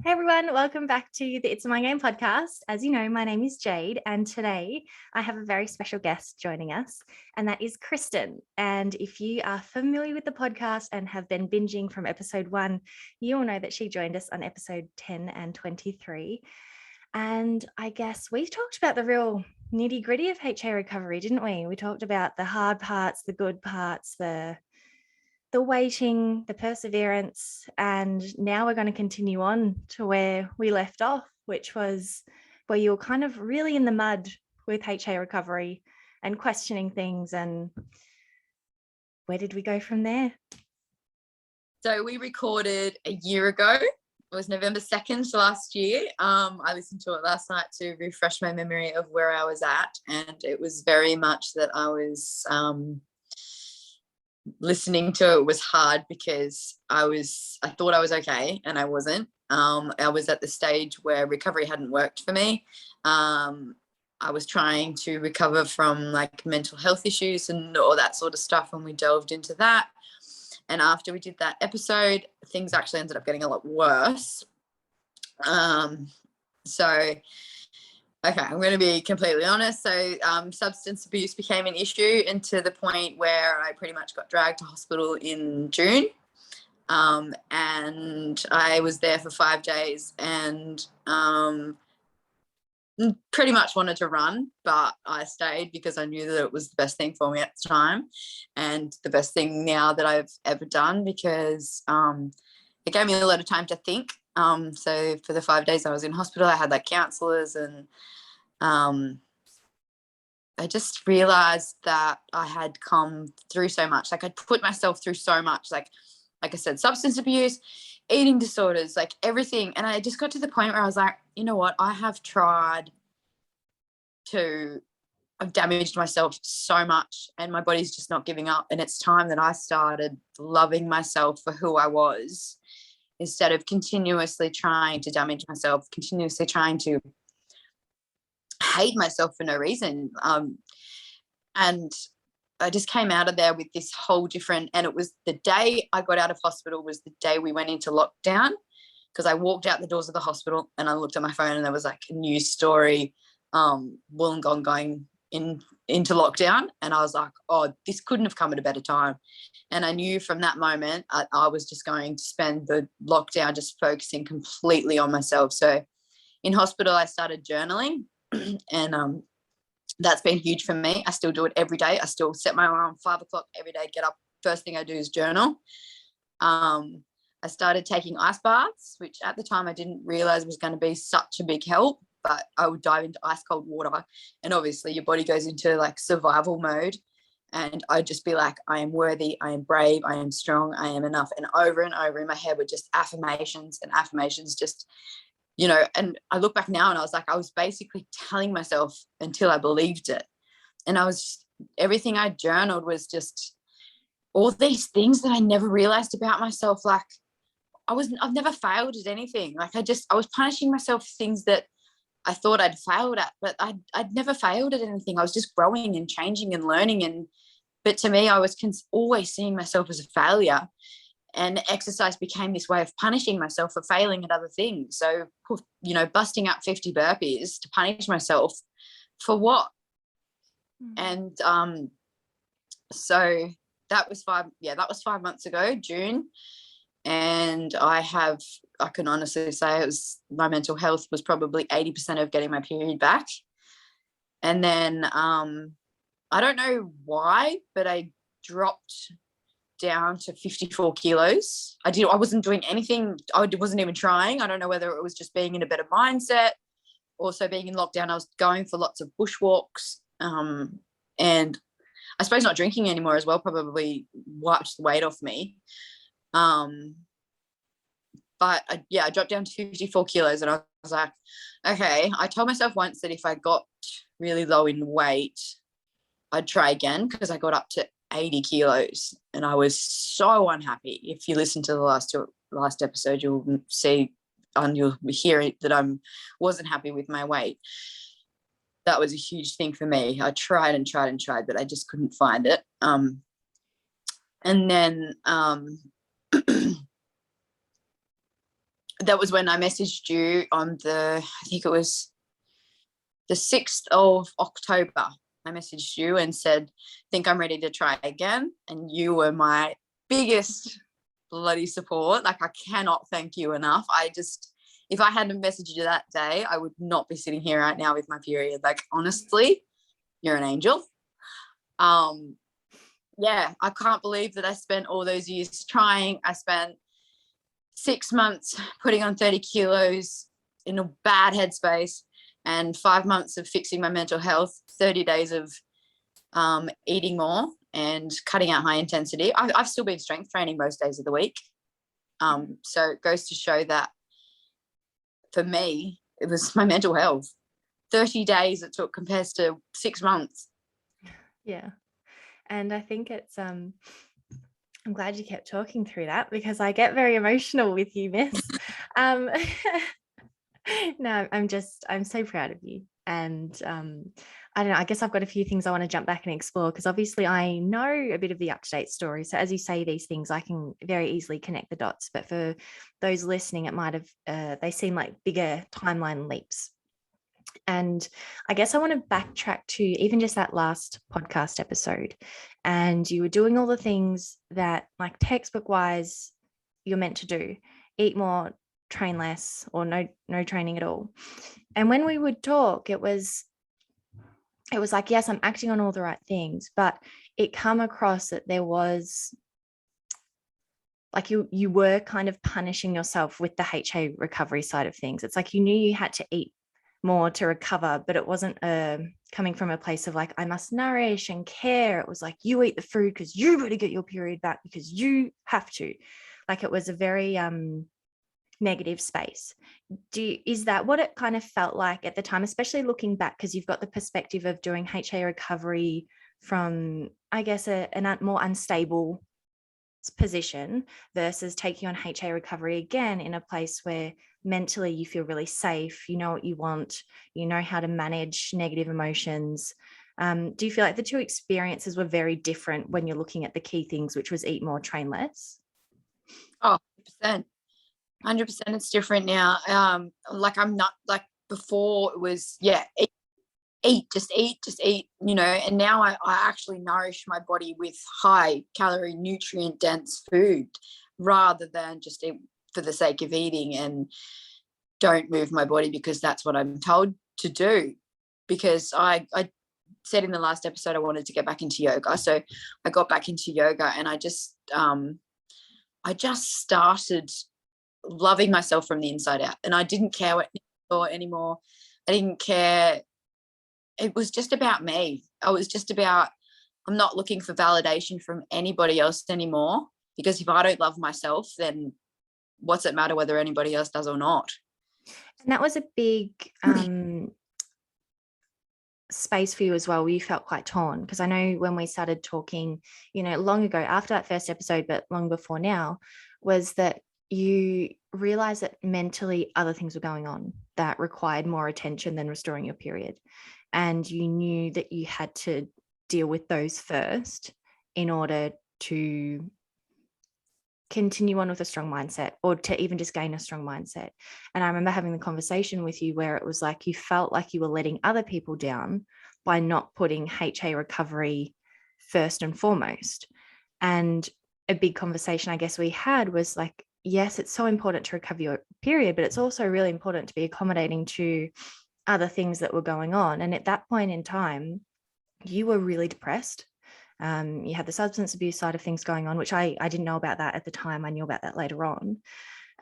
Hey everyone, welcome back to the It's a Mind Game podcast. As you know, my name is Jade, and today I have a very special guest joining us, and that is Kristen. And if you are familiar with the podcast and have been binging from episode 1, you will know that she joined us on episode 10 and 23. And I guess we talked about the real nitty-gritty of HA recovery, didn't we? We talked about the hard parts, the good parts, the waiting, the perseverance, and now we're going to continue on to where we left off, which was where you were kind of really in the mud with HA recovery and questioning things. And where did we go from there? So we recorded a year ago. It was November 2nd last year. I listened to it last night to refresh my memory of where I was at, and it was very much that I was listening to it was hard because I thought I was okay and I wasn't. I was at the stage where recovery hadn't worked for me. I was trying to recover from like mental health issues and all that sort of stuff, and we delved into that. And after we did that episode, things actually ended up getting a lot worse. Okay, I'm going to be completely honest. So substance abuse became an issue, and to the point where I pretty much got dragged to hospital in June. And I was there for 5 days and pretty much wanted to run, but I stayed because I knew that it was the best thing for me at the time, and the best thing now that I've ever done, because it gave me a lot of time to think. So for the 5 days I was in hospital, I had like counselors, and I just realized that I had come through so much. Like I'd put myself through so much, like I said, substance abuse, eating disorders, like everything. And I just got to the point where I was like, you know what? I've damaged myself so much, and my body's just not giving up. And it's time that I started loving myself for who I was, instead of continuously trying to damage myself, continuously trying to hate myself for no reason. And I just came out of there with this whole different, and it was the day I got out of hospital was the day we went into lockdown, because I walked out the doors of the hospital and I looked at my phone and there was like a news story, Wollongong going into lockdown, and I was like, oh, this couldn't have come at a better time. And I knew from that moment I was just going to spend the lockdown just focusing completely on myself. So in hospital I started journaling, and that's been huge for me. I still do it every day. I still set my alarm 5 o'clock every day, get up, first thing I do is journal. I started taking ice baths, which at the time I didn't realize was going to be such a big help, but I would dive into ice cold water, and obviously your body goes into like survival mode, and I'd just be like, I am worthy, I am brave, I am strong, I am enough. And over in my head were just affirmations and affirmations, just, you know. And I look back now and I was like, I was basically telling myself until I believed it. And everything I journaled was just all these things that I never realized about myself. Like I've never failed at anything. Like I was punishing myself for things that I thought I'd failed at, but I'd never failed at anything. I was just growing and changing and learning. But to me, I was always seeing myself as a failure. And exercise became this way of punishing myself for failing at other things. So, you know, busting up 50 burpees to punish myself for what? And so that was 5 months ago, June. And I can honestly say my mental health was probably 80% of getting my period back. And then I don't know why, but I dropped down to 54 kilos. I wasn't doing anything. I wasn't even trying. I don't know whether it was just being in a better mindset. Also being in lockdown, I was going for lots of bushwalks. And I suppose not drinking anymore as well probably wiped the weight off me. But I dropped down to 54 kilos, and I was like, okay, I told myself once that if I got really low in weight, I'd try again, because I got up to 80 kilos and I was so unhappy. If you listen to the last episode, you'll see and you'll hear that I wasn't happy with my weight. That was a huge thing for me. I tried and tried and tried, but I just couldn't find it. And then that was when I messaged you on I think it was the 6th of October. I messaged you and said, think I'm ready to try again. And you were my biggest bloody support. Like, I cannot thank you enough. If I hadn't messaged you that day, I would not be sitting here right now with my period. Like, honestly, you're an angel. Yeah, I can't believe that I spent all those years trying. I spent 6 months putting on 30 kilos in a bad headspace, and 5 months of fixing my mental health, 30 days of eating more and cutting out high intensity. I've still been strength training most days of the week. So it goes to show that for me, it was my mental health. 30 days it took compared to 6 months. Yeah. And I think it's, I'm glad you kept talking through that, because I get very emotional with you, miss. No, I'm so proud of you. And I don't know, I guess I've got a few things I want to jump back and explore, because obviously I know a bit of the up-to-date story. So as you say these things, I can very easily connect the dots. But for those listening, it might have, they seem like bigger timeline leaps. And I guess I want to backtrack to even just that last podcast episode. And you were doing all the things that, like, textbook wise, you're meant to do: eat more, train less, or no training at all. And when we would talk, it was like, yes, I'm acting on all the right things, but it come across that there was like you were kind of punishing yourself with the HA recovery side of things. It's like you knew you had to eat more to recover, but it wasn't coming from a place of like, I must nourish and care. It was like, you eat the food because you got to get your period back because you have to. Like, it was a very negative space. Is that what it kind of felt like at the time, especially looking back, because you've got the perspective of doing HA recovery from, I guess, a more unstable position versus taking on HA recovery again in a place where mentally you feel really safe, you know what you want, you know how to manage negative emotions. Do you feel like the two experiences were very different when you're looking at the key things, which was eat more, train less? Oh, 100%. 100% it's different now. Like, I'm not like before. It was, yeah, just eat, you know. And now I actually nourish my body with high calorie, nutrient dense food rather than just eat for the sake of eating and don't move my body because that's what I'm told to do. Because I said in the last episode I wanted to get back into yoga, so I got back into yoga, and I just started loving myself from the inside out, and I didn't care what anyone thought anymore. I didn't care. It was just about me. I'm not looking for validation from anybody else anymore, because if I don't love myself, then what's it matter whether anybody else does or not? And that was a big space for you as well, where you felt quite torn, because I know when we started talking, you know, long ago after that first episode, but long before now, was that you realized that mentally other things were going on that required more attention than restoring your period. And you knew that you had to deal with those first in order to continue on with a strong mindset, or to even just gain a strong mindset. And I remember having the conversation with you where it was like you felt like you were letting other people down by not putting HA recovery first and foremost. And a big conversation I guess we had was like, yes, it's so important to recover your period, but it's also really important to be accommodating to other things that were going on. And at that point in time, you were really depressed. You had the substance abuse side of things going on, which I didn't know about that at the time. I knew about that later on.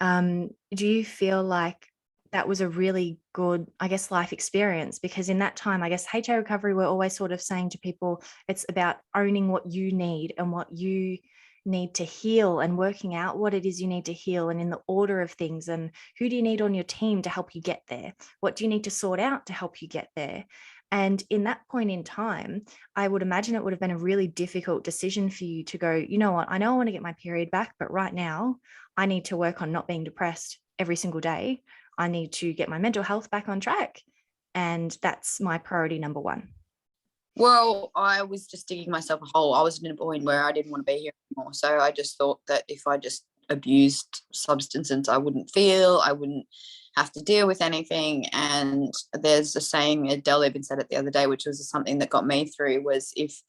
Do you feel like that was a really good, I guess, life experience? Because in that time, I guess HA recovery, we're always sort of saying to people, it's about owning what you need and what you need to heal, and working out what it is you need to heal, and in the order of things, and who do you need on your team to help you get there? What do you need to sort out to help you get there? And in that point in time, I would imagine it would have been a really difficult decision for you to go, you know what, I know I want to get my period back, but right now I need to work on not being depressed every single day. I need to get my mental health back on track. And that's my priority number one. Well, I was just digging myself a hole. I was in a point where I didn't want to be here anymore. So I just thought that if I just abused substances, I wouldn't feel, I wouldn't have to deal with anything. And there's a saying, Adele even said it the other day, which was something that got me through, was if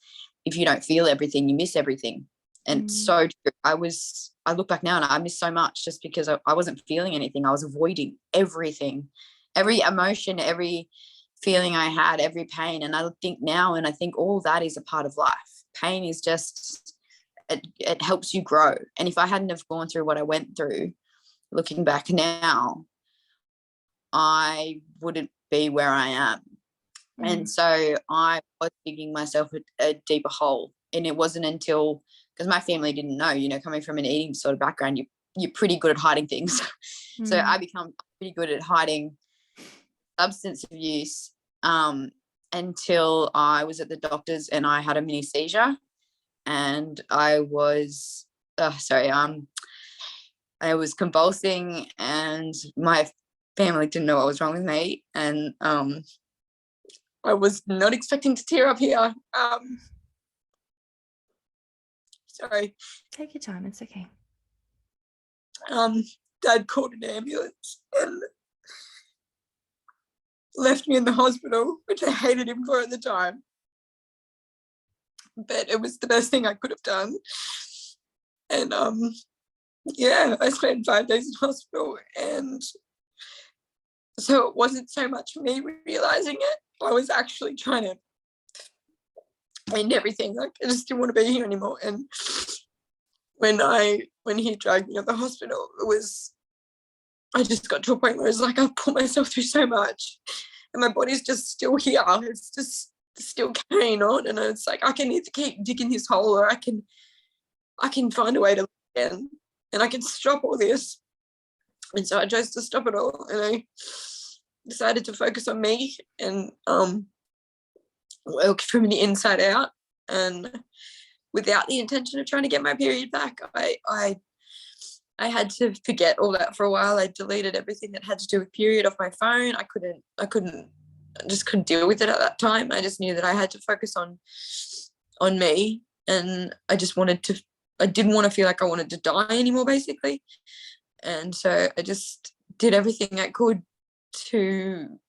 you don't feel everything, you miss everything. And so true. I look back now and I miss so much just because I wasn't feeling anything. I was avoiding everything, every emotion, every feeling I had, every pain. And I think now, and I think all that is a part of life. Pain is just, it helps you grow. And if I hadn't have gone through what I went through, looking back now, I wouldn't be where I am. And so I was digging myself a deeper hole. And it wasn't until, because my family didn't know, coming from an eating disorder background, you're pretty good at hiding things. So I become pretty good at hiding substance abuse until I was at the doctor's and I had a mini seizure. And I was convulsing, and my family didn't know what was wrong with me. And I was not expecting to tear up here. Sorry. Take your time. It's okay. Dad called an ambulance and left me in the hospital, which I hated him for at the time. But it was the best thing I could have done. And I spent 5 days in hospital. And so it wasn't so much me realizing it. I was actually trying to end everything. Like, I just didn't want to be here anymore. And when he dragged me to the hospital, I just got to a point where it's like I've put myself through so much and my body's just still here. It's just still carrying on. And it's like, I can either keep digging this hole or I can find a way to live again, and I can stop all this. And so I chose to stop it all, and I decided to focus on me and work from the inside out, and without the intention of trying to get my period back. I had to forget all that for a while. I deleted everything that had to do with period off my phone. I just couldn't deal with it at that time. I just knew that I had to focus on me, and I didn't want to feel like I wanted to die anymore, basically. And so I just did everything I could to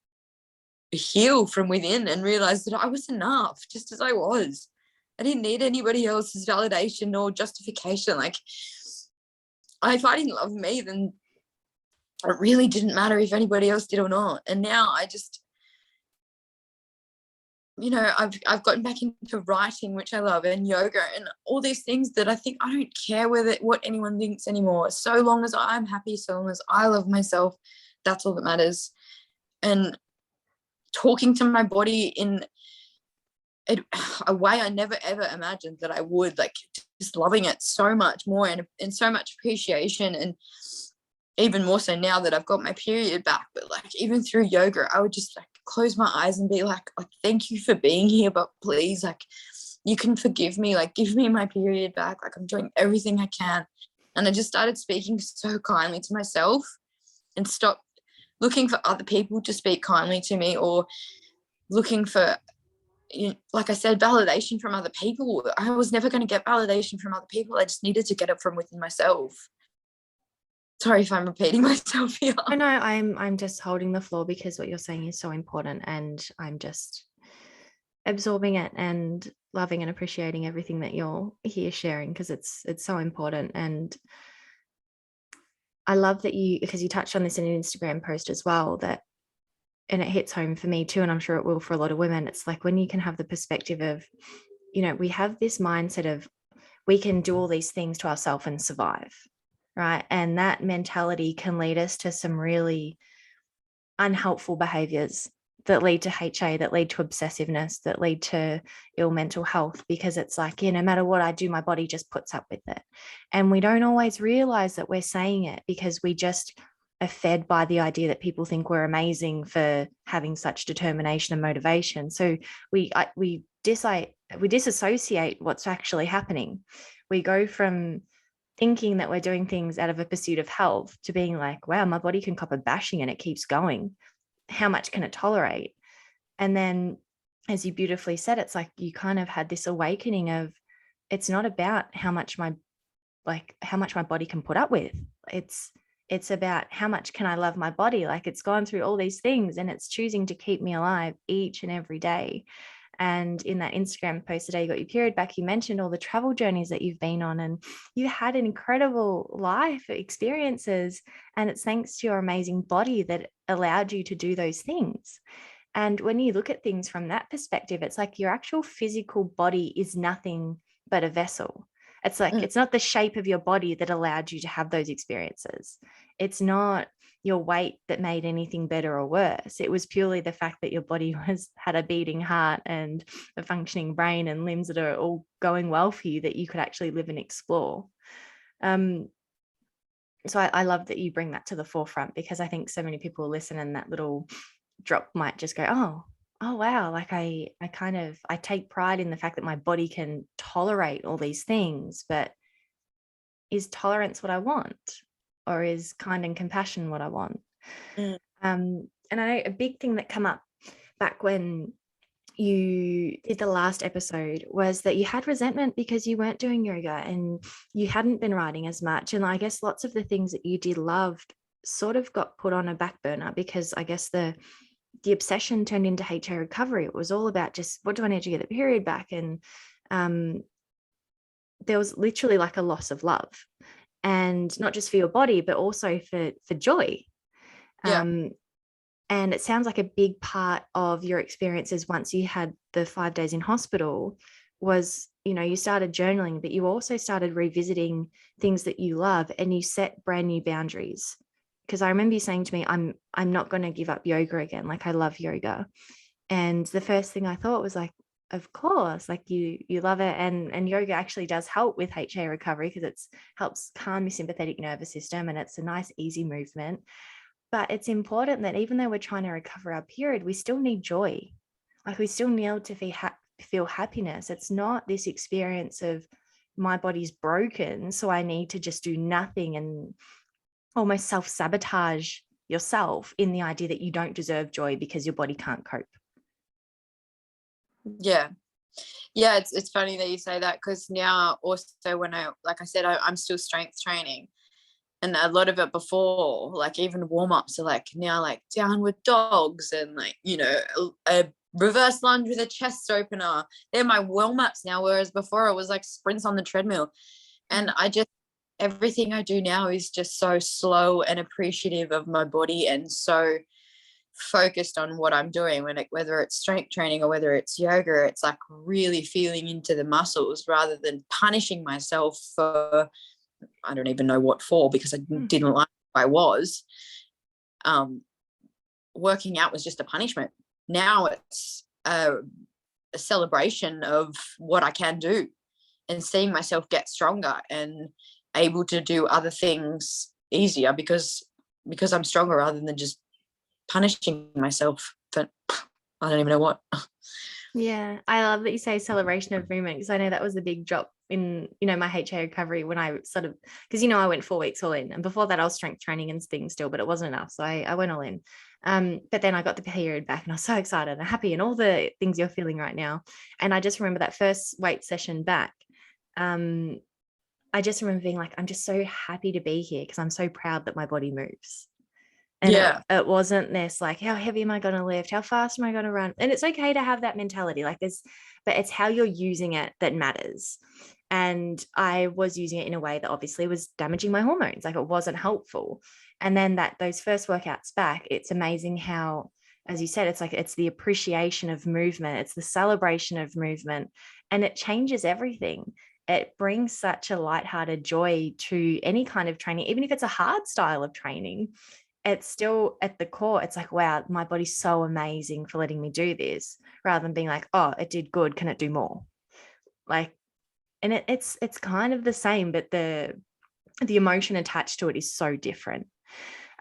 heal from within and realize that I was enough just as I was. I didn't need anybody else's validation or justification. Like, if I didn't love me, then it really didn't matter if anybody else did or not. And now I just, I've gotten back into writing, which I love, and yoga and all these things that I think I don't care what anyone thinks anymore. So long as I'm happy, so long as I love myself, that's all that matters. And talking to my body in a way I never ever imagined that I would, like, just loving it so much more and so much appreciation, and even more so now that I've got my period back. But like, even through yoga, I would just like close my eyes and be like, thank you for being here, but please, like, you can forgive me, like, give me my period back, like, I'm doing everything I can. And I just started speaking so kindly to myself and stopped looking for other people to speak kindly to me, or looking for, like I said, validation from other people. I was never going to get validation from other people. I just needed to get it from within myself. Sorry if I'm repeating myself here. No, I'm just holding the floor because what you're saying is so important, and I'm just absorbing it and loving and appreciating everything that you're here sharing, because it's so important. And I love that because you touched on this in an Instagram post as well, and it hits home for me too, and I'm sure it will for a lot of women. It's like, when you can have the perspective of, we have this mindset of we can do all these things to ourselves and survive, right? And that mentality can lead us to some really unhelpful behaviors that lead to HA, that lead to obsessiveness, that lead to ill mental health, because it's like, no matter what I do, my body just puts up with it. And we don't always realize that we're saying it because we just are fed by the idea that people think we're amazing for having such determination and motivation. So we disassociate what's actually happening. We go from thinking that we're doing things out of a pursuit of health to being like, wow, my body can cop a bashing and it keeps going. How much can it tolerate? And then, as you beautifully said, it's like you kind of had this awakening of, it's not about how much my like how much my body can put up with. It's about how much can I love my body. Like it's gone through all these things and it's choosing to keep me alive each and every day. And in that Instagram post today, you got your period back, you mentioned all the travel journeys that you've been on, and you had an incredible life experiences. And it's thanks to your amazing body that allowed you to do those things. And when you look at things from that perspective, it's like your actual physical body is nothing but a vessel. It's like, Mm. it's not the shape of your body that allowed you to have those experiences. It's not your weight that made anything better or worse. It was purely the fact that your body had a beating heart and a functioning brain and limbs that are all going well for you, that you could actually live and explore. So I love that you bring that to the forefront, because I think so many people listen and that little drop might just go, oh wow, like I take pride in the fact that my body can tolerate all these things, but is tolerance what I want, or is kind and compassion what I want? Mm. And I know a big thing that come up back when you did the last episode was that you had resentment because you weren't doing yoga and you hadn't been writing as much. And I guess lots of the things that you did loved sort of got put on a back burner, because I guess the obsession turned into HA recovery. It was all about just, what do I need to get the period back? And there was literally like a loss of love, and not just for your body, but also for joy. Yeah. And it sounds like a big part of your experiences once you had the 5 days in hospital was, you started journaling, but you also started revisiting things that you love, and you set brand new boundaries. Because I remember you saying to me, I'm not going to give up yoga again. Like I love yoga. And the first thing I thought was like, of course, like you love it. And yoga actually does help with HA recovery, because it's helps calm your sympathetic nervous system, and it's a nice, easy movement. But it's important that even though we're trying to recover our period, we still need joy. Like we still need to feel happiness. It's not this experience of my body's broken, so I need to just do nothing and almost self-sabotage yourself in the idea that you don't deserve joy because your body can't cope. Yeah. It's funny that you say that, because now also when like I said, I'm still strength training, and a lot of it before, like even warm-ups are like now like downward dogs and like, a reverse lunge with a chest opener. They're my warm-ups now, whereas before it was like sprints on the treadmill. And everything I do now is just so slow and appreciative of my body, and so focused on what I'm doing, whether it's strength training or whether it's yoga. It's like really feeling into the muscles rather than punishing myself for, I don't even know what for, because I didn't like who I was. Working out was just a punishment. Now it's a celebration of what I can do, and seeing myself get stronger and able to do other things easier because I'm stronger, rather than just punishing myself for I don't even know what. Yeah, I love that you say celebration of movement, because I know that was a big drop in, my HA recovery when I sort of, because, I went 4 weeks all in, and before that I was strength training and things still, but it wasn't enough. So I went all in. But then I got the period back and I was so excited and happy and all the things you're feeling right now. And I just remember that first weight session back. I just remember being like, I'm just so happy to be here because I'm so proud that my body moves. And it wasn't this like, how heavy am I going to lift? How fast am I going to run? And it's okay to have that mentality like this, but it's how you're using it that matters. And I was using it in a way that obviously was damaging my hormones. Like it wasn't helpful. And then those first workouts back, it's amazing how, as you said, it's like, it's the appreciation of movement. It's the celebration of movement, and it changes everything. It brings such a lighthearted joy to any kind of training, even if it's a hard style of training. It's still at the core, it's like, wow, my body's so amazing for letting me do this, rather than being like, oh, it did good, can it do more? Like, and it's kind of the same, but the emotion attached to it is so different.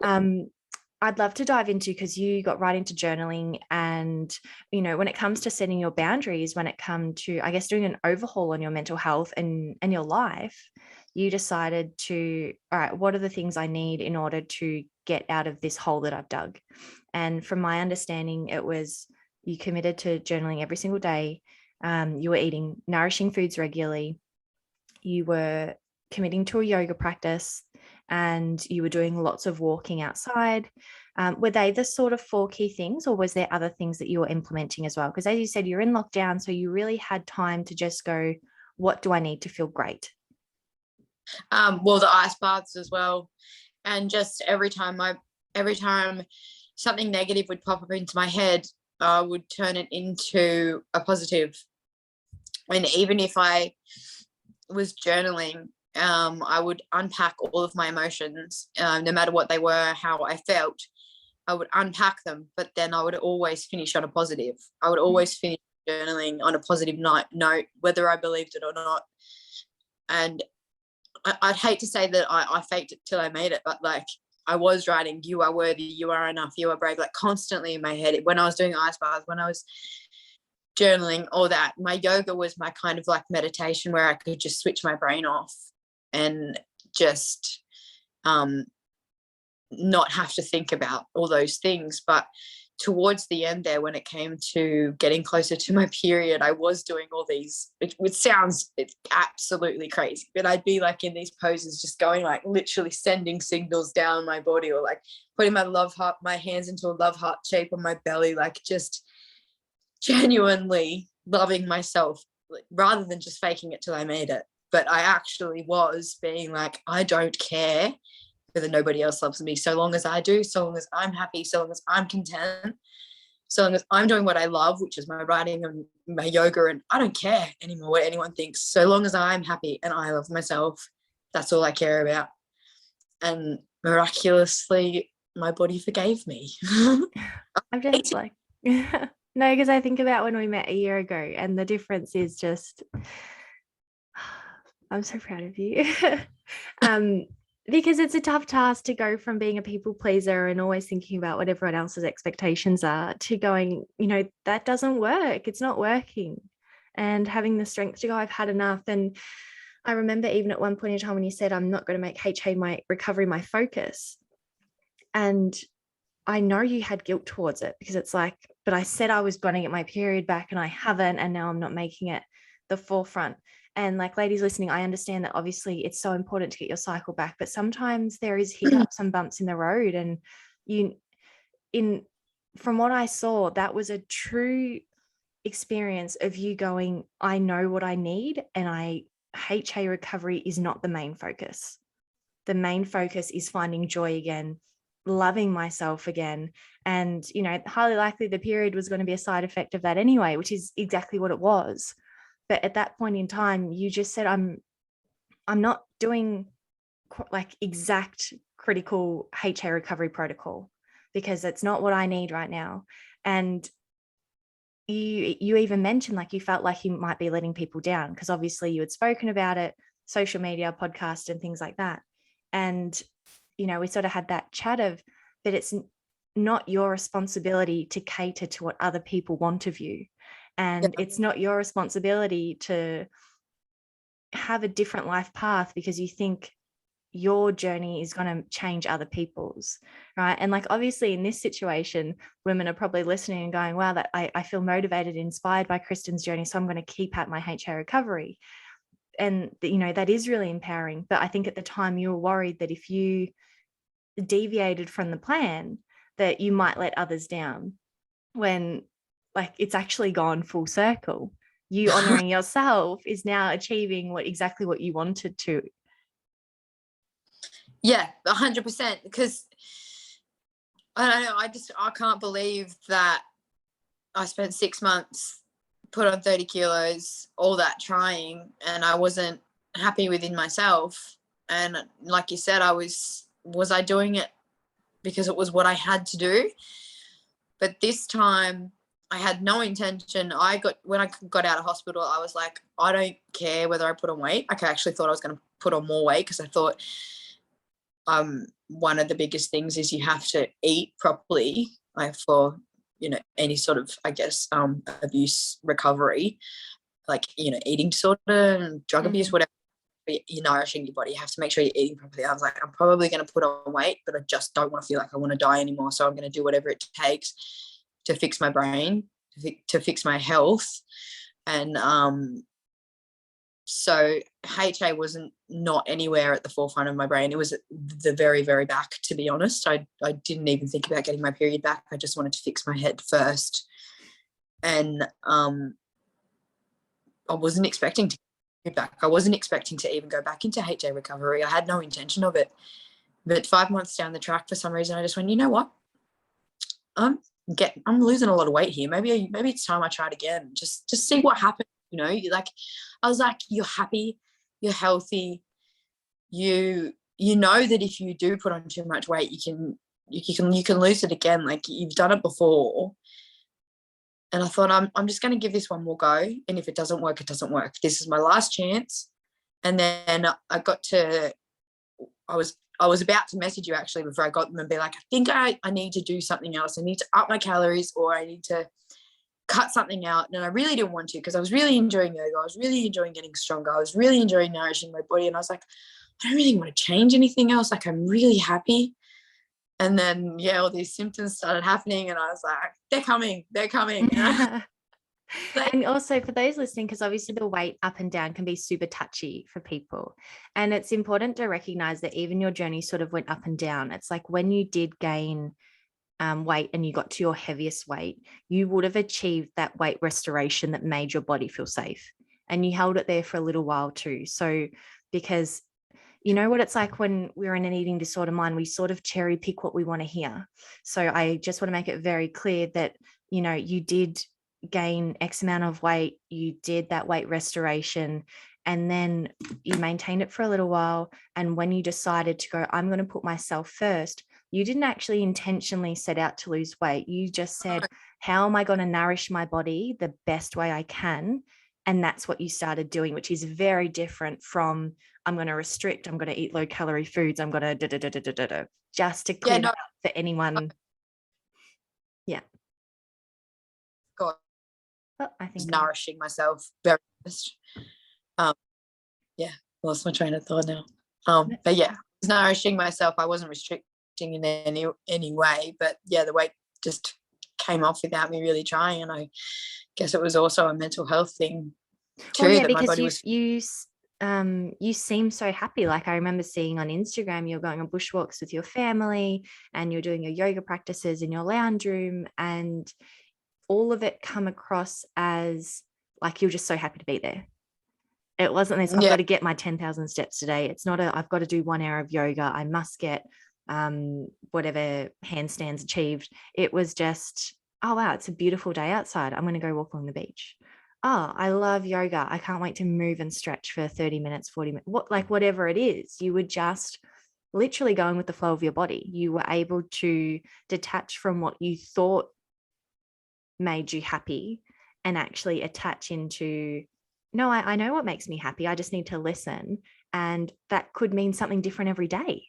I'd love to dive into, because you got right into journaling, and when it comes to setting your boundaries, when it comes to, I guess, doing an overhaul on your mental health and your life, you decided to, all right, what are the things I need in order to get out of this hole that I've dug? And from my understanding, it was you committed to journaling every single day. You were eating nourishing foods regularly. You were committing to a yoga practice and you were doing lots of walking outside. Were they the sort of 4 key things, or was there other things that you were implementing as well? Because as you said, you're in lockdown, so you really had time to just go, what do I need to feel great? Well, the ice baths as well. And just every time something negative would pop up into my head, I would turn it into a positive. And even if I was journaling, I would unpack all of my emotions, no matter what they were, how I felt. I would unpack them, but then I would always finish on a positive. I would always finish journaling on a positive note, whether I believed it or not. And I'd hate to say that I faked it till I made it, but like I was writing, you are worthy, you are enough, you are brave, like constantly in my head. When I was doing ice baths, when I was journaling, all that. My yoga was my kind of like meditation where I could just switch my brain off and just not have to think about all those things. But towards the end there, when it came to getting closer to my period, I was doing all these, it's absolutely crazy, but I'd be like in these poses, just going like literally sending signals down my body, or like putting my hands into a love heart shape on my belly, like just genuinely loving myself, rather than just faking it till I made it. But I actually was being like, I don't care whether nobody else loves me, so long as I do, so long as I'm happy, so long as I'm content, so long as I'm doing what I love, which is my writing and my yoga, and I don't care anymore what anyone thinks, so long as I'm happy and I love myself, that's all I care about. And miraculously my body forgave me. I'm just like, no, because I think about when we met a year ago, and the difference is just, I'm so proud of you. Because it's a tough task to go from being a people pleaser and always thinking about what everyone else's expectations are, to going, that doesn't work. It's not working. And having the strength to go, I've had enough. And I remember even at one point in time when you said, I'm not going to make HA my recovery, my focus. And I know you had guilt towards it, because it's like, but I said I was going to get my period back and I haven't, and now I'm not making it the forefront. And like, ladies listening, I understand that obviously it's so important to get your cycle back, but sometimes there is hiccups and bumps in the road. And from what I saw, that was a true experience of you going, I know what I need, and HA recovery is not the main focus. The main focus is finding joy again, loving myself again. And, highly likely the period was going to be a side effect of that anyway, which is exactly what it was. But at that point in time, you just said, I'm not doing like exact critical HA recovery protocol, because it's not what I need right now. And you even mentioned like you felt like you might be letting people down, because obviously you had spoken about it, social media, podcast and things like that. And, we sort of had that chat of, but it's not your responsibility to cater to what other people want of you. And it's not your responsibility to have a different life path because you think your journey is going to change other people's, right? And like, obviously in this situation, women are probably listening and going, wow, that I feel motivated, inspired by Kristen's journey, so I'm going to keep at my HA recovery. And, that is really empowering. But I think at the time you were worried that if you deviated from the plan, that you might let others down, when like it's actually gone full circle. You honoring yourself is now achieving exactly what you wanted to. Yeah, 100%. Because I don't know, I can't believe that I spent 6 months, put on 30 kilos, all that trying, and I wasn't happy within myself. And like you said, was I doing it because it was what I had to do? But this time I had no intention. When I got out of hospital, I was like, I don't care whether I put on weight. I actually thought I was going to put on more weight, because I thought one of the biggest things is you have to eat properly, like for any sort of, I guess, abuse recovery, like eating disorder and drug abuse, whatever. You're nourishing your body, you have to make sure you're eating properly. I was like, I'm probably going to put on weight, but I just don't want to feel like I want to die anymore, so I'm going to do whatever it takes to fix my brain, to fix my health. And So HA wasn't not anywhere at the forefront of my brain. It was at the very, very back, to be honest. I didn't even think about getting my period back. I just wanted to fix my head first. And I wasn't expecting to get back. I wasn't expecting to even go back into HA recovery. I had no intention of it. But 5 months down the track, for some reason, I just went, you know what? I'm losing a lot of weight here. Maybe it's time I tried again. Just see what happens. I was like, you're happy, you're healthy. You know that if you do put on too much weight, you can lose it again. Like, you've done it before. And I thought, I'm just going to give this one more go. And if it doesn't work, it doesn't work. This is my last chance. And then I was about to message you actually before I got them and be like, I think I need to do something else. I need to up my calories, or I need to cut something out. And I really didn't want to, because I was really enjoying yoga. I was really enjoying getting stronger. I was really enjoying nourishing my body. And I was like, I don't really want to change anything else. Like, I'm really happy. And then, all these symptoms started happening, and I was like, they're coming. And also for those listening, because obviously the weight up and down can be super touchy for people. And it's important to recognize that even your journey sort of went up and down. It's like when you did gain weight and you got to your heaviest weight, you would have achieved that weight restoration that made your body feel safe. And you held it there for a little while too. So, because you know what it's like when we're in an eating disorder mind, we sort of cherry pick what we want to hear. So I just want to make it very clear that, you did gain X amount of weight, you did that weight restoration, and then you maintained it for a little while. And when you decided to go, I'm going to put myself first, you didn't actually intentionally set out to lose weight. You just said, how am I going to nourish my body the best way I can? And that's what you started doing, which is very different from, I'm going to restrict, I'm going to eat low calorie foods, I'm going to just to clear that up for anyone. Yeah. God, I think nourishing myself very best. Lost my train of thought now. But I was nourishing myself. I wasn't restricting in any way, but the weight just came off without me really trying. And I guess it was also a mental health thing too. Well, because my body you seem so happy. Like, I remember seeing on Instagram, you're going on bushwalks with your family and you're doing your yoga practices in your lounge room, and all of it come across as like you're just so happy to be there. It wasn't this, I've got to get my 10,000 steps today. It's not I've got to do 1 hour of yoga. I must get whatever handstands achieved. It was just, oh, wow, it's a beautiful day outside. I'm going to go walk along the beach. Oh, I love yoga. I can't wait to move and stretch for 30 minutes, 40 minutes, whatever it is. You were just literally going with the flow of your body. You were able to detach from what you thought made you happy and actually attach into, no, I know what makes me happy. I just need to listen. And that could mean something different every day.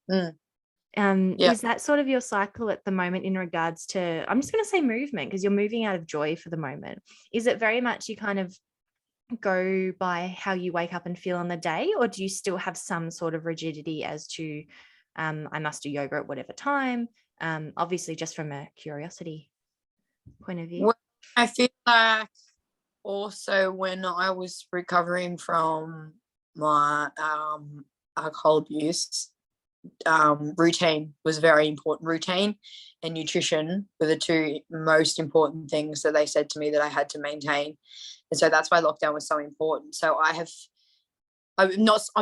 Is that sort of your cycle at the moment in regards to, I'm just going to say movement, because you're moving out of joy for the moment. Is it very much you kind of go by how you wake up and feel on the day, or do you still have some sort of rigidity as to, I must do yoga at whatever time? Obviously just from a curiosity point of view. Well, I feel like also when I was recovering from my alcohol abuse, routine was very important. Routine and nutrition were the two most important things that they said to me that I had to maintain. And so that's why lockdown was so important. So I'm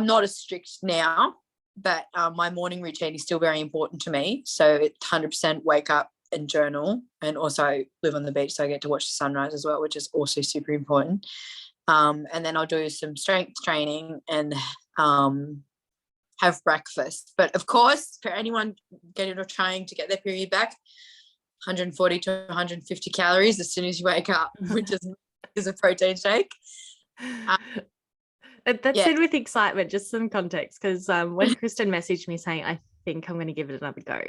not as strict now, but my morning routine is still very important to me. So it's 100% wake up and journal, and also live on the beach, so I get to watch the sunrise as well, which is also super important. And then I'll do some strength training and have breakfast. But of course, for anyone trying to get their period back, 140 to 150 calories as soon as you wake up, which is a protein shake. That's said with excitement, just some context, because when Kristen messaged me saying, I think I'm going to give it another go,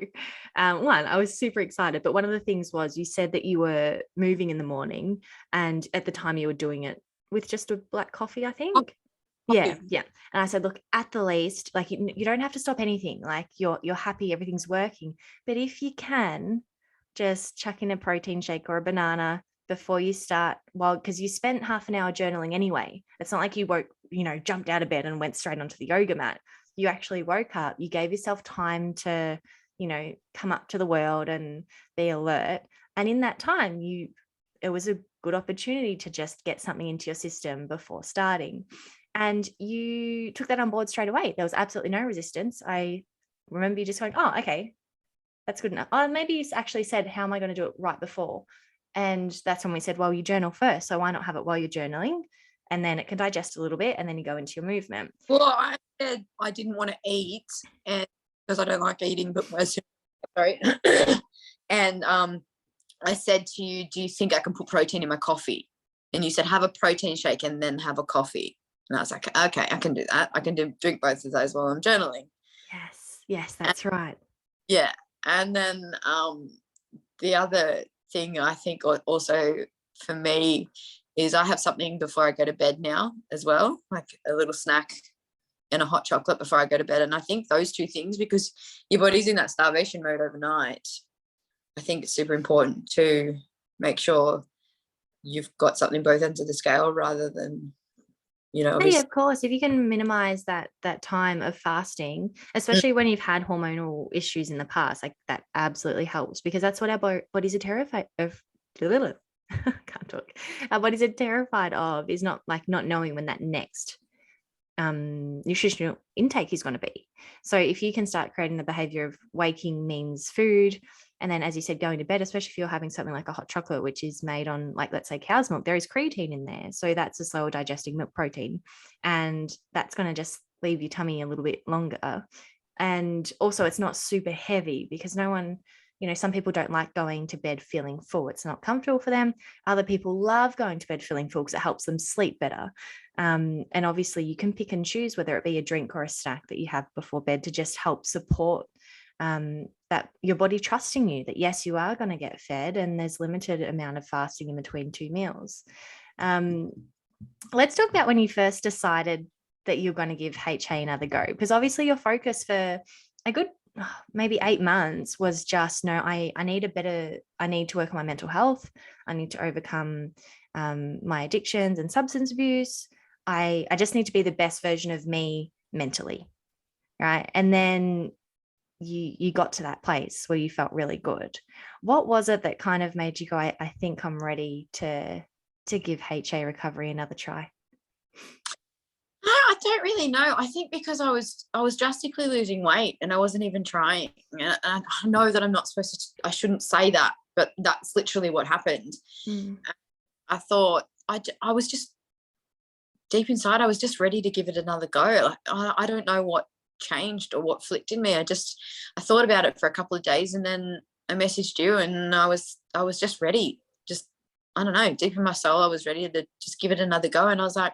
I was super excited. But one of the things was, you said that you were moving in the morning, and at the time you were doing it with just a black coffee, I think. Yeah. And I said, look, at the least, like you don't have to stop anything. Like you're happy, everything's working. But if you can, just chuck in a protein shake or a banana before you start, well, because you spent half an hour journaling anyway. It's not like you woke, jumped out of bed and went straight onto the yoga mat. You actually woke up, you gave yourself time to, come up to the world and be alert. And in that time, it was a good opportunity to just get something into your system before starting. And you took that on board straight away. There was absolutely no resistance. I remember you just going, oh, okay, that's good enough. Oh, maybe you actually said, how am I going to do it right before? And that's when we said, well, you journal first. So why not have it while you're journaling? And then it can digest a little bit and then you go into your movement. Well, I said I didn't want to eat, and because I don't like eating, but sorry. And I said to you, do you think I can put protein in my coffee? And you said, have a protein shake and then have a coffee. And I was like, okay, I can do that. I can drink both of those while I'm journaling. Yes, that's right. Yeah. And then the other thing I think also for me is I have something before I go to bed now as well, like a little snack and a hot chocolate before I go to bed. And I think those two things, because your body's in that starvation mode overnight, I think it's super important to make sure you've got something both ends of the scale rather than, Yeah, of course. If you can minimize that time of fasting, especially when you've had hormonal issues in the past, like that absolutely helps, because that's what our bodies are terrified of. Can't talk. Our bodies are terrified of is not knowing when that next nutritional intake is going to be. So if you can start creating the behavior of waking means food, and then, as you said, going to bed, especially if you're having something like a hot chocolate, which is made on, like, let's say cow's milk, there is creatine in there. So that's a slower digesting milk protein. And that's going to just leave your tummy a little bit longer. And also it's not super heavy, because no one, some people don't like going to bed feeling full. It's not comfortable for them. Other people love going to bed feeling full because it helps them sleep better. And obviously you can pick and choose whether it be a drink or a snack that you have before bed to just help support that your body trusting you that, yes, you are going to get fed, and there's limited amount of fasting in between two meals. Let's talk about when you first decided that you're going to give HA another go, because obviously your focus for a good maybe 8 months was just, no, I need to work on my mental health. I need to overcome my addictions and substance abuse. I just need to be the best version of me mentally. Right. And then you got to that place where you felt really good. What was it that kind of made you go, I think I'm ready to give HA recovery another try? I don't really know. I think because I was drastically losing weight and I wasn't even trying. And I know that I'm not supposed to, I shouldn't say that, but that's literally what happened. I thought I was just deep inside, I was just ready to give it another go. Like, I don't know what changed or what flicked in me. I thought about it for a couple of days, and then I messaged you, and I was just ready. Just, I don't know, deep in my soul, I was ready to just give it another go. And I was like,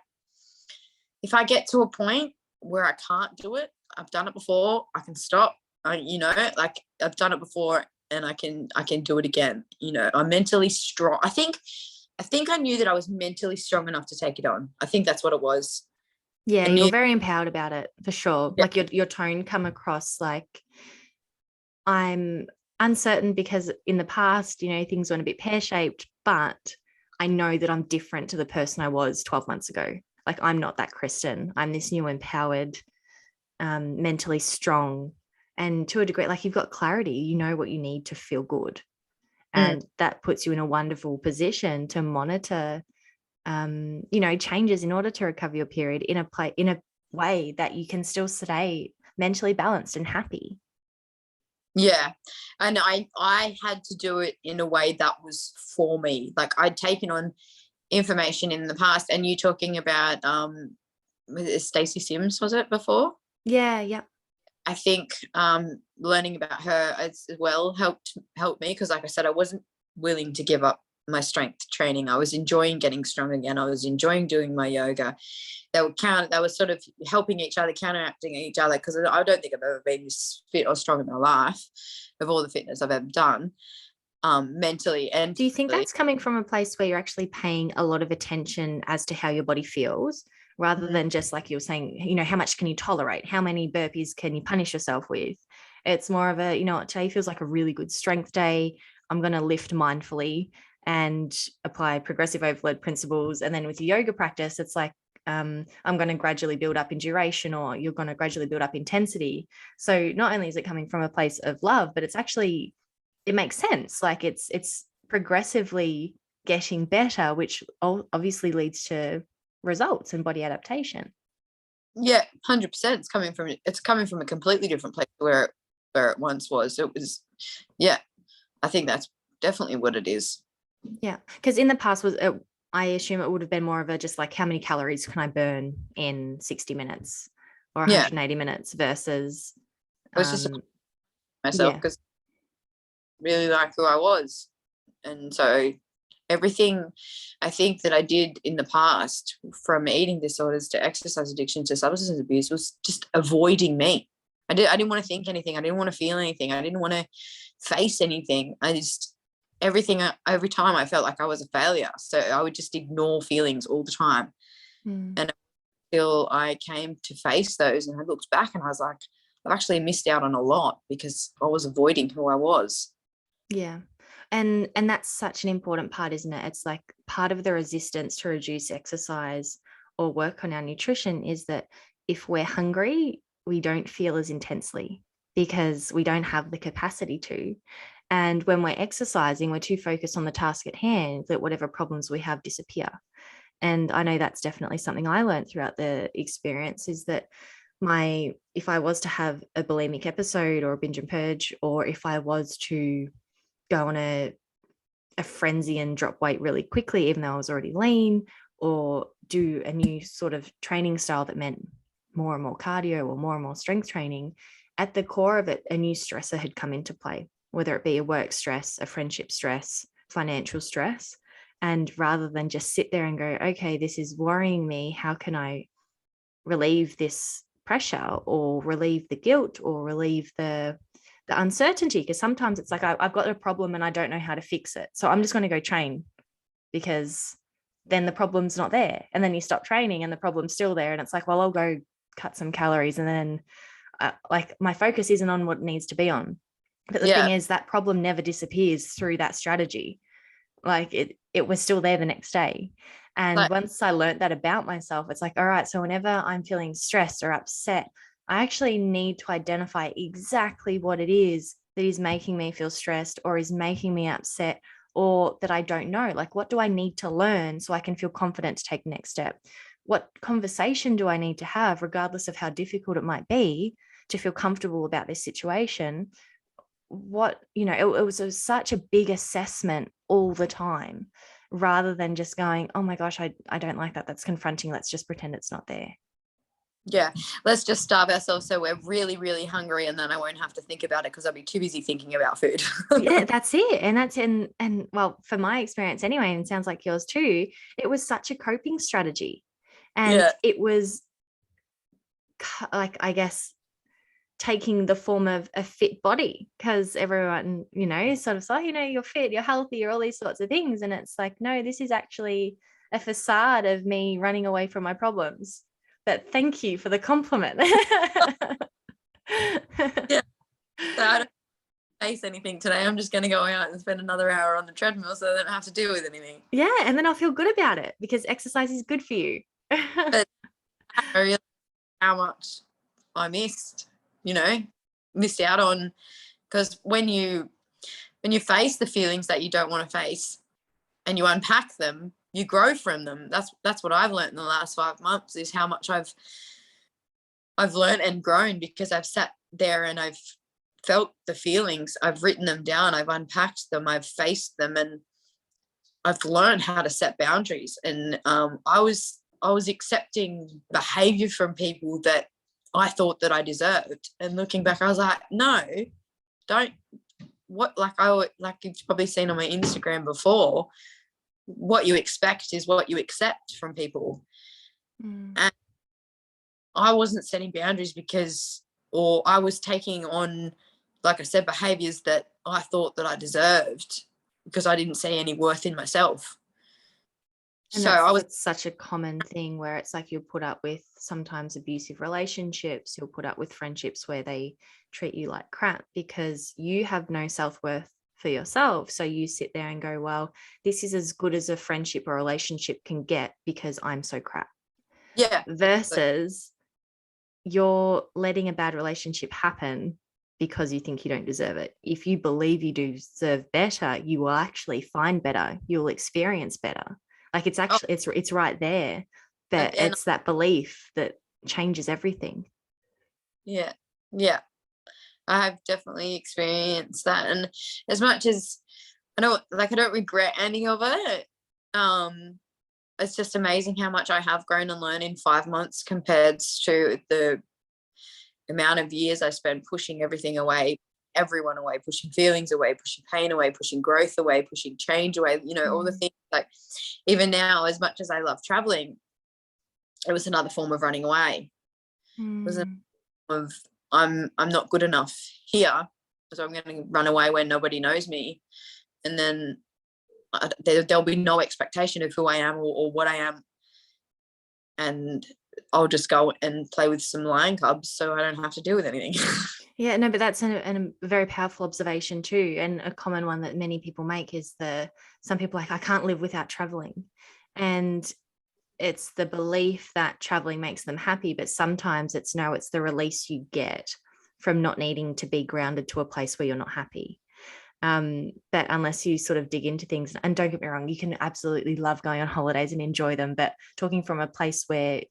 if I get to a point where I can't do it, I've done it before, I can stop. Like, I've done it before and I can do it again. I'm mentally strong. I think I knew that I was mentally strong enough to take it on. I think that's what it was. Yeah, you're very empowered about it, for sure. Yeah. Like your tone come across like, I'm uncertain because in the past, things went a bit pear-shaped, but I know that I'm different to the person I was 12 months ago. Like, I'm not that Kristen. I'm this new empowered, mentally strong, and to a degree, like, you've got clarity. You know what you need to feel good. And that puts you in a wonderful position to monitor changes in order to recover your period in a way that you can still stay mentally balanced and happy. Yeah. And I had to do it in a way that was for me. Like, I'd taken on information in the past, and you talking about Stacey Sims, was it before? Yeah. I think learning about her as well helped me, because, like I said, I wasn't willing to give up my strength training. I was enjoying getting strong again. I was enjoying doing my yoga. They were sort of helping each other, counteracting each other, because I don't think I've ever been this fit or strong in my life, of all the fitness I've ever done, mentally and do you think that's coming from a place where you're actually paying a lot of attention as to how your body feels, rather than just, like you were saying, how much can you tolerate? How many burpees can you punish yourself with? It's more of a, today feels like a really good strength day. I'm going to lift mindfully and apply progressive overload principles. And then with your yoga practice, it's like, I'm going to gradually build up in duration, or you're going to gradually build up intensity. So not only is it coming from a place of love, but it's actually, it makes sense. Like it's progressively getting better, which obviously leads to results and body adaptation. Yeah, 100%. It's coming from a completely different place where it once was. It was, yeah, I think that's definitely what it is. Yeah, because in the past I assume it would have been more of a just like, how many calories can I burn in 60 minutes or Yeah, 180 minutes versus I was just myself yeah. because really like who I was. And so everything I think that I did in the past, from eating disorders to exercise addiction to substance abuse, was just avoiding me. I didn't want to think anything. I didn't want to feel anything. I didn't want to face anything. Every time I felt like I was a failure. So I would just ignore feelings all the time. And until I came to face those, and I looked back and I was like, I've actually missed out on a lot because I was avoiding who I was. Yeah. And that's such an important part, isn't it? It's like part of the resistance to reduce exercise or work on our nutrition is that if we're hungry, we don't feel as intensely because we don't have the capacity to. And when we're exercising, we're too focused on the task at hand that whatever problems we have disappear. And I know that's definitely something I learned throughout the experience, is that if I was to have a bulimic episode or a binge and purge, or if I was to go on a frenzy and drop weight really quickly, even though I was already lean, or do a new sort of training style that meant more and more cardio or more and more strength training, at the core of it, a new stressor had come into play, whether it be a work stress, a friendship stress, financial stress. And rather than just sit there and go, okay, this is worrying me, how can I relieve this pressure or relieve the guilt or relieve the uncertainty? Because sometimes it's like, I've got a problem and I don't know how to fix it, so I'm just going to go train, because then the problem's not there. And then you stop training and the problem's still there, and it's like, well, I'll go cut some calories, and then like my focus isn't on what it needs to be on. But the thing is, that problem never disappears through that strategy. Like it was still there the next day. And once I learned that about myself, it's like, all right, so whenever I'm feeling stressed or upset, I actually need to identify exactly what it is that is making me feel stressed or is making me upset, or that I don't know. Like, what do I need to learn so I can feel confident to take the next step? What conversation do I need to have, regardless of how difficult it might be, to feel comfortable about this situation? It was such a big assessment all the time, rather than just going, oh my gosh, I don't like that. That's confronting. Let's just pretend it's not there. Yeah, let's just starve ourselves so we're really, really hungry, and then I won't have to think about it because I'll be too busy thinking about food. Yeah, that's it. And well, for my experience anyway, and it sounds like yours too, it was such a coping strategy. And it was like, I guess, taking the form of a fit body, because everyone, sort of like, you're fit, you're healthy, you're all these sorts of things. And it's like, no, this is actually a facade of me running away from my problems. But thank you for the compliment. Yeah. So I don't face anything today. I'm just going to go out and spend another hour on the treadmill so I don't have to deal with anything. Yeah. And then I'll feel good about it because exercise is good for you. But I realized how much I missed out on, because when you face the feelings that you don't want to face and you unpack them, you grow from them. That's what I've learned in the last 5 months, is how much I've learned and grown, because I've sat there and I've felt the feelings, I've written them down, I've unpacked them, I've faced them, and I've learned how to set boundaries. And I was accepting behavior from people that I thought that I deserved. And looking back, I was like, no, don't. Like you've probably seen on my Instagram before, what you expect is what you accept from people. And I wasn't setting boundaries or I was taking on, like I said, behaviors that I thought that I deserved because I didn't see any worth in myself. And so it's such a common thing where it's like, you'll put up with sometimes abusive relationships, you'll put up with friendships where they treat you like crap because you have no self-worth for yourself. So you sit there and go, well, this is as good as a friendship or relationship can get because I'm so crap. Yeah. Versus you're letting a bad relationship happen because you think you don't deserve it. If you believe you deserve better, you will actually find better. You'll experience better. Like it's actually, it's right there. But and it's that belief that changes everything. Yeah. Yeah. I have definitely experienced that. And as much as I don't regret any of it, it's just amazing how much I have grown and learned in 5 months compared to the amount of years I spent pushing everything away, everyone away, pushing feelings away, pushing pain away, pushing growth away, pushing change away, all the things. Like even now, as much as I love traveling, it was another form of running away. It was a form of I'm not good enough here, so I'm going to run away when nobody knows me, and then there'll be no expectation of who I am or what I am, and I'll just go and play with some lion cubs so I don't have to deal with anything. Yeah, no, but that's a very powerful observation too. And a common one that many people make is some people like, I can't live without traveling. And it's the belief that traveling makes them happy, but sometimes it's the release you get from not needing to be grounded to a place where you're not happy. But unless you sort of dig into things, and don't get me wrong, you can absolutely love going on holidays and enjoy them, but talking from a place where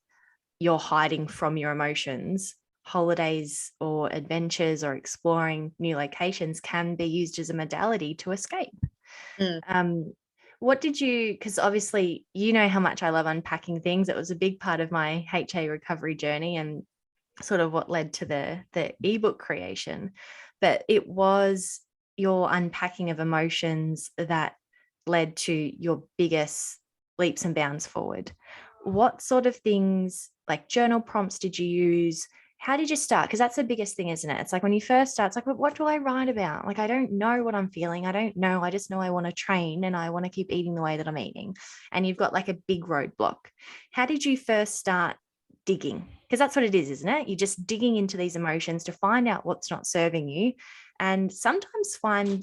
you're hiding from your emotions, holidays or adventures or exploring new locations can be used as a modality to escape. What did you, because obviously you know how much I love unpacking things. It was a big part of my HA recovery journey and sort of what led to the ebook creation. But it was your unpacking of emotions that led to your biggest leaps and bounds forward. What sort of things, like journal prompts, did you use? How did you start? Because that's the biggest thing, isn't it? It's like when you first start, it's like, what do I write about? Like, I don't know what I'm feeling. I don't know. I just know I want to train and I want to keep eating the way that I'm eating. And you've got like a big roadblock. How did you first start digging? Because that's what it is, isn't it? You're just digging into these emotions to find out what's not serving you, and sometimes find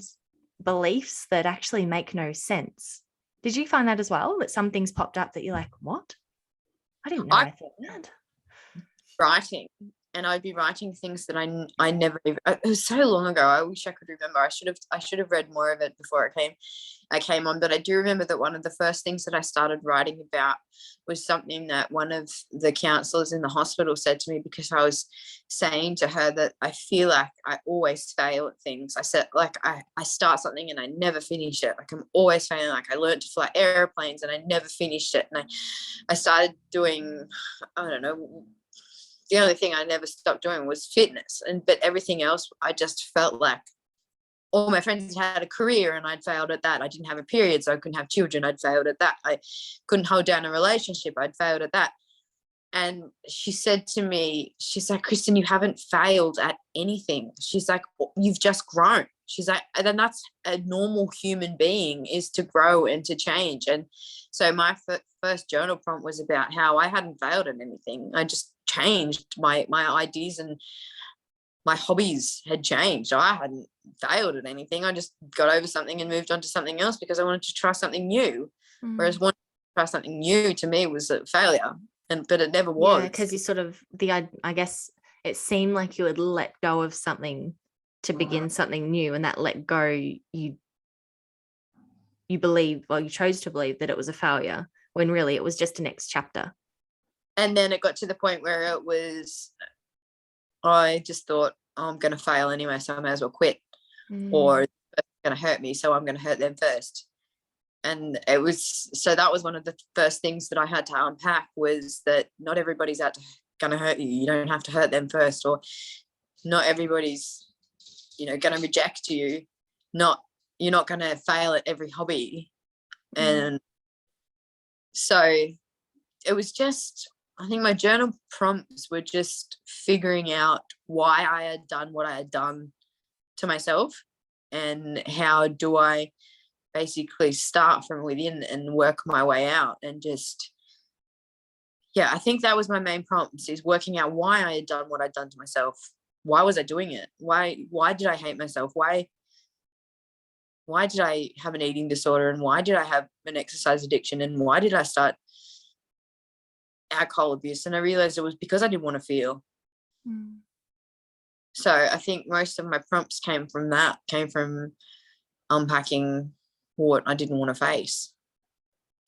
beliefs that actually make no sense. Did you find that as well? That some things popped up that you're like, what? I didn't know I thought that. Writing, and I'd be writing things that I never even, it was so long ago. I wish I could remember. I should have read more of it before I came on, but I do remember that one of the first things that I started writing about was something that one of the counselors in the hospital said to me, because I was saying to her that I feel like I always fail at things. I said, like, I start something and I never finish it. Like, I'm always failing. Like, I learned to fly airplanes and I never finished it. And I started doing, I don't know, the only thing I never stopped doing was fitness, but everything else, I just felt like all my friends had a career and I'd failed at that. I didn't have a period, so I couldn't have children. I'd failed at that. I couldn't hold down a relationship. I'd failed at that. And she said to me, she's like, Kristen, you haven't failed at anything. She's like, you've just grown. She's like, and that's a normal human being, is to grow and to change. And so my first journal prompt was about how I hadn't failed at anything. I just changed my ideas, and my hobbies had changed. I hadn't failed at anything. I just got over something and moved on to something else because I wanted to try something new. Whereas wanting to try something new to me was a failure. But it never was. Yeah, because you sort of I guess it seemed like you had let go of something to begin something new, and that let go, you believe, well, you chose to believe that it was a failure when really it was just a next chapter. And then it got to the point where it was, I just thought, oh, I'm going to fail anyway, so I may as well quit, or it's going to hurt me, so I'm going to hurt them first. And it was, so that was one of the first things that I had to unpack, was that not everybody's going to hurt you. You don't have to hurt them first, or not everybody's, going to reject you. You're not going to fail at every hobby. And so it was just, I think my journal prompts were just figuring out why I had done what I had done to myself, and how do I basically start from within and work my way out. And just, I think that was my main prompts, is working out why I had done what I'd done to myself. Why was I doing it? Why did I hate myself? Why why did I have an eating disorder, and why did I have an exercise addiction, and why did I start alcohol abuse? And I realized it was because I didn't want to feel. So I think most of my prompts came from unpacking what I didn't want to face.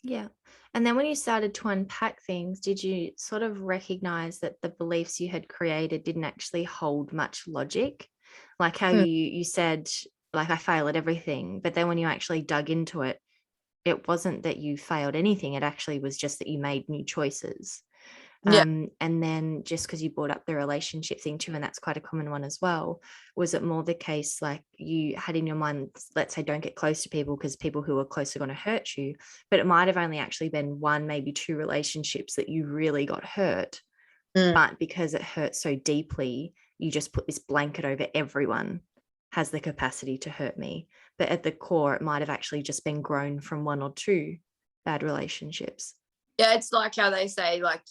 Yeah. And then when you started to unpack things, did you sort of recognize that the beliefs you had created didn't actually hold much logic? Like how you said, like, I fail at everything. But then when you actually dug into it, it wasn't that you failed anything. It actually was just that you made new choices. Yeah. And then just because you brought up the relationship thing too, and that's quite a common one as well, was it more the case like you had in your mind, let's say, don't get close to people because people who are close are going to hurt you, but it might have only actually been one, maybe two relationships that you really got hurt. But because it hurt so deeply, you just put this blanket over everyone has the capacity to hurt me. But at the core, it might have actually just been grown from one or two bad relationships. Yeah, it's like how they say, like,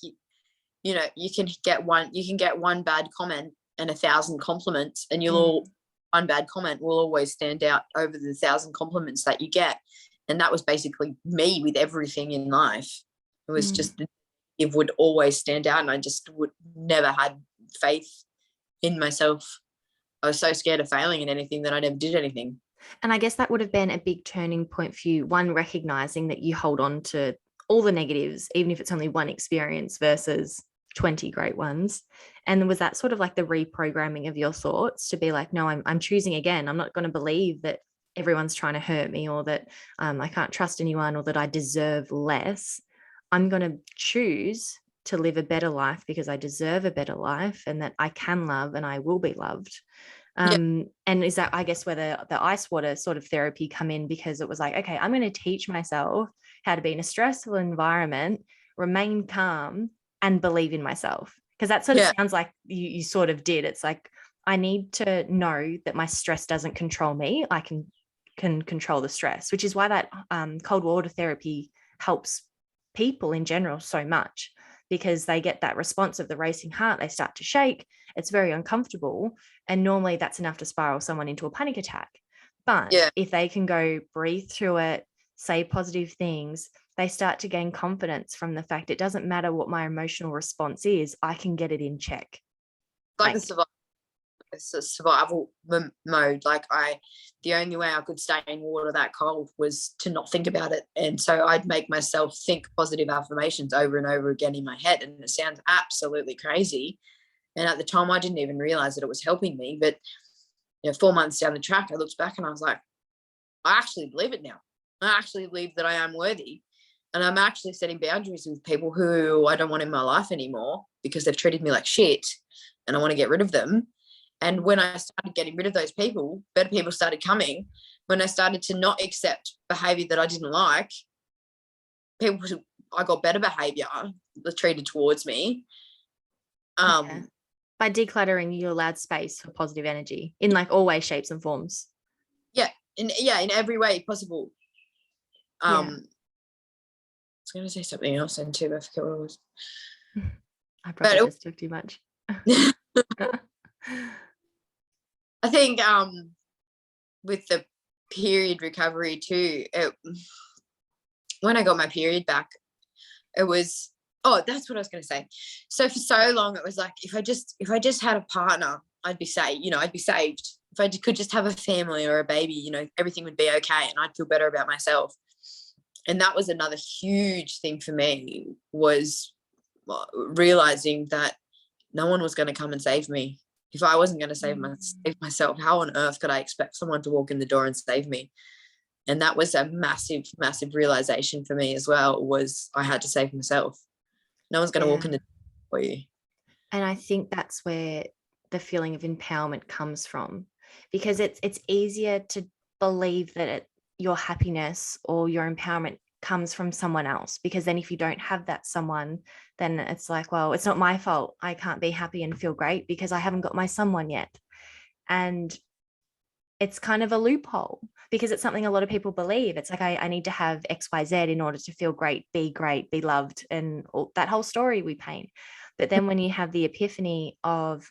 you know, you can get one bad comment and 1,000 compliments, and one bad comment will always stand out over the 1,000 compliments that you get. And that was basically me with everything in life. It was just, it would always stand out, and I just would never had faith in myself. I was so scared of failing in anything that I never did anything. And I guess that would have been a big turning point for you. One, recognizing that you hold on to all the negatives, even if it's only one experience versus 20 great ones. And was that sort of like the reprogramming of your thoughts to be like, no, I'm choosing again. I'm not going to believe that everyone's trying to hurt me, or that I can't trust anyone, or that I deserve less. I'm going to choose to live a better life because I deserve a better life, and that I can love and I will be loved. And is that, I guess, where the ice water sort of therapy come in, because it was like, okay, I'm going to teach myself how to be in a stressful environment, remain calm, and believe in myself. Because that sort of sounds like you sort of did. It's like, I need to know that my stress doesn't control me. I can control the stress, which is why that cold water therapy helps people in general so much, because they get that response of the racing heart. They start to shake. It's very uncomfortable. And normally that's enough to spiral someone into a panic attack. But if they can go breathe through it, say positive things, they start to gain confidence from the fact it doesn't matter what my emotional response is, I can get it in check. Like a survival mode. Like, the only way I could stay in water that cold was to not think about it. And so I'd make myself think positive affirmations over and over again in my head. And it sounds absolutely crazy. And at the time, I didn't even realize that it was helping me. But 4 months down the track, I looked back and I was like, I actually believe it now. I actually believe that I am worthy. And I'm actually setting boundaries with people who I don't want in my life anymore because they've treated me like shit, and I want to get rid of them. And when I started getting rid of those people, better people started coming. When I started to not accept behavior that I didn't like, I got better behavior treated towards me. By decluttering, you allowed space for positive energy in like all ways, shapes, and forms. In every way possible. I was going to say something else then too. I forget what it was. I probably just took too much. I think with the period recovery too, when I got my period back, it was, that's what I was going to say. So for so long, it was like, if I just had a partner, I'd be safe. I'd be saved. If I could just have a family or a baby, everything would be okay, and I'd feel better about myself. And that was another huge thing for me, was realizing that no one was going to come and save me. If I wasn't going to save myself, how on earth could I expect someone to walk in the door and save me? And that was a massive, massive realization for me as well, was I had to save myself. No one's going to walk in the door for you. And I think that's where the feeling of empowerment comes from, because it's easier to believe that your happiness or your empowerment comes from someone else, because then if you don't have that someone, then it's like, well, it's not my fault. I can't be happy and feel great because I haven't got my someone yet. And it's kind of a loophole, because it's something a lot of people believe. It's like, I need to have XYZ in order to feel great, be loved, and that whole story we paint. But then when you have the epiphany of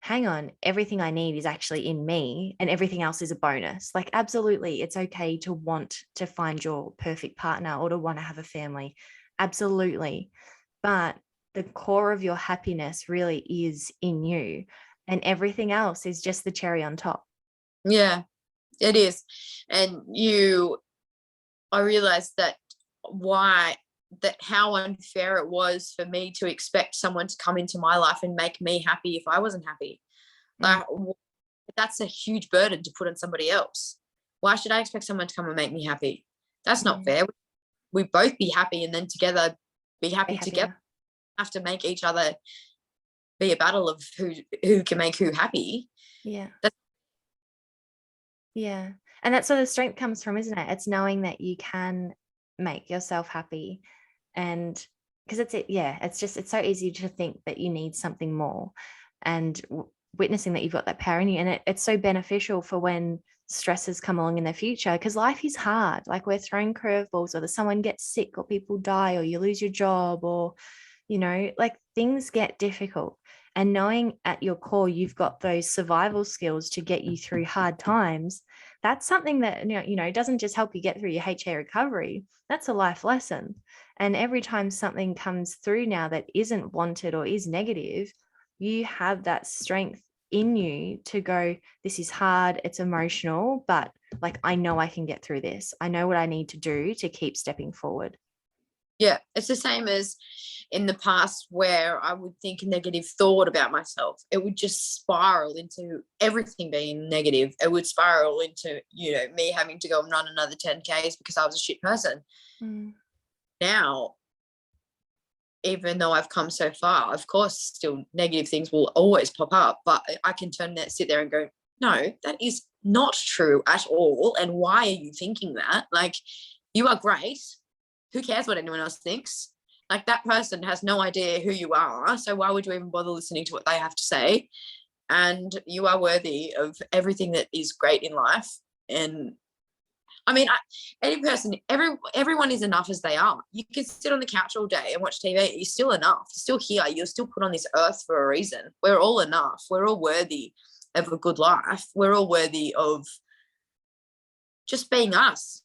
hang on, everything I need is actually in me and everything else is a bonus. Like, absolutely, it's okay to want to find your perfect partner or to want to have a family. Absolutely. But the core of your happiness really is in you, and everything else is just the cherry on top. Yeah, it is. And I realized that how unfair it was for me to expect someone to come into my life and make me happy if I wasn't happy. Like, that's a huge burden to put on somebody else. Why should I expect someone to come and make me happy? That's not fair. We both be happy and then together be Be happy together. happier. Have to make each other be a battle of who can make who happy. Yeah. That's, Yeah. And that's where the strength comes from, isn't it? It's knowing that you can make yourself happy. And because it's so easy to think that you need something more. And witnessing that you've got that power in you. And it's so beneficial for when stresses come along in the future, because life is hard. Like, we're thrown curveballs, or there's someone gets sick, or people die, or you lose your job, or, like, things get difficult. And knowing at your core you've got those survival skills to get you through hard times, that's something that doesn't just help you get through your HA recovery. That's a life lesson. And every time something comes through now that isn't wanted or is negative, you have that strength in you to go, this is hard, it's emotional, but like, I know I can get through this. I know what I need to do to keep stepping forward. yeah, it's the same as in the past where I would think a negative thought about myself. It would just spiral into everything being negative. It would spiral into, me having to go and run another 10Ks because I was a shit person. Now, even though I've come so far, of course, still negative things will always pop up, but I can sit there and go, no, that is not true at all. And why are you thinking that? Like, you are great. Who cares what anyone else thinks? Like, that person has no idea who you are. So why would you even bother listening to what they have to say? And you are worthy of everything that is great in life. And I mean, everyone is enough as they are. You can sit on the couch all day and watch TV. You're still enough. You're still here. You're still put on this earth for a reason. We're all enough. We're all worthy of a good life. We're all worthy of just being us.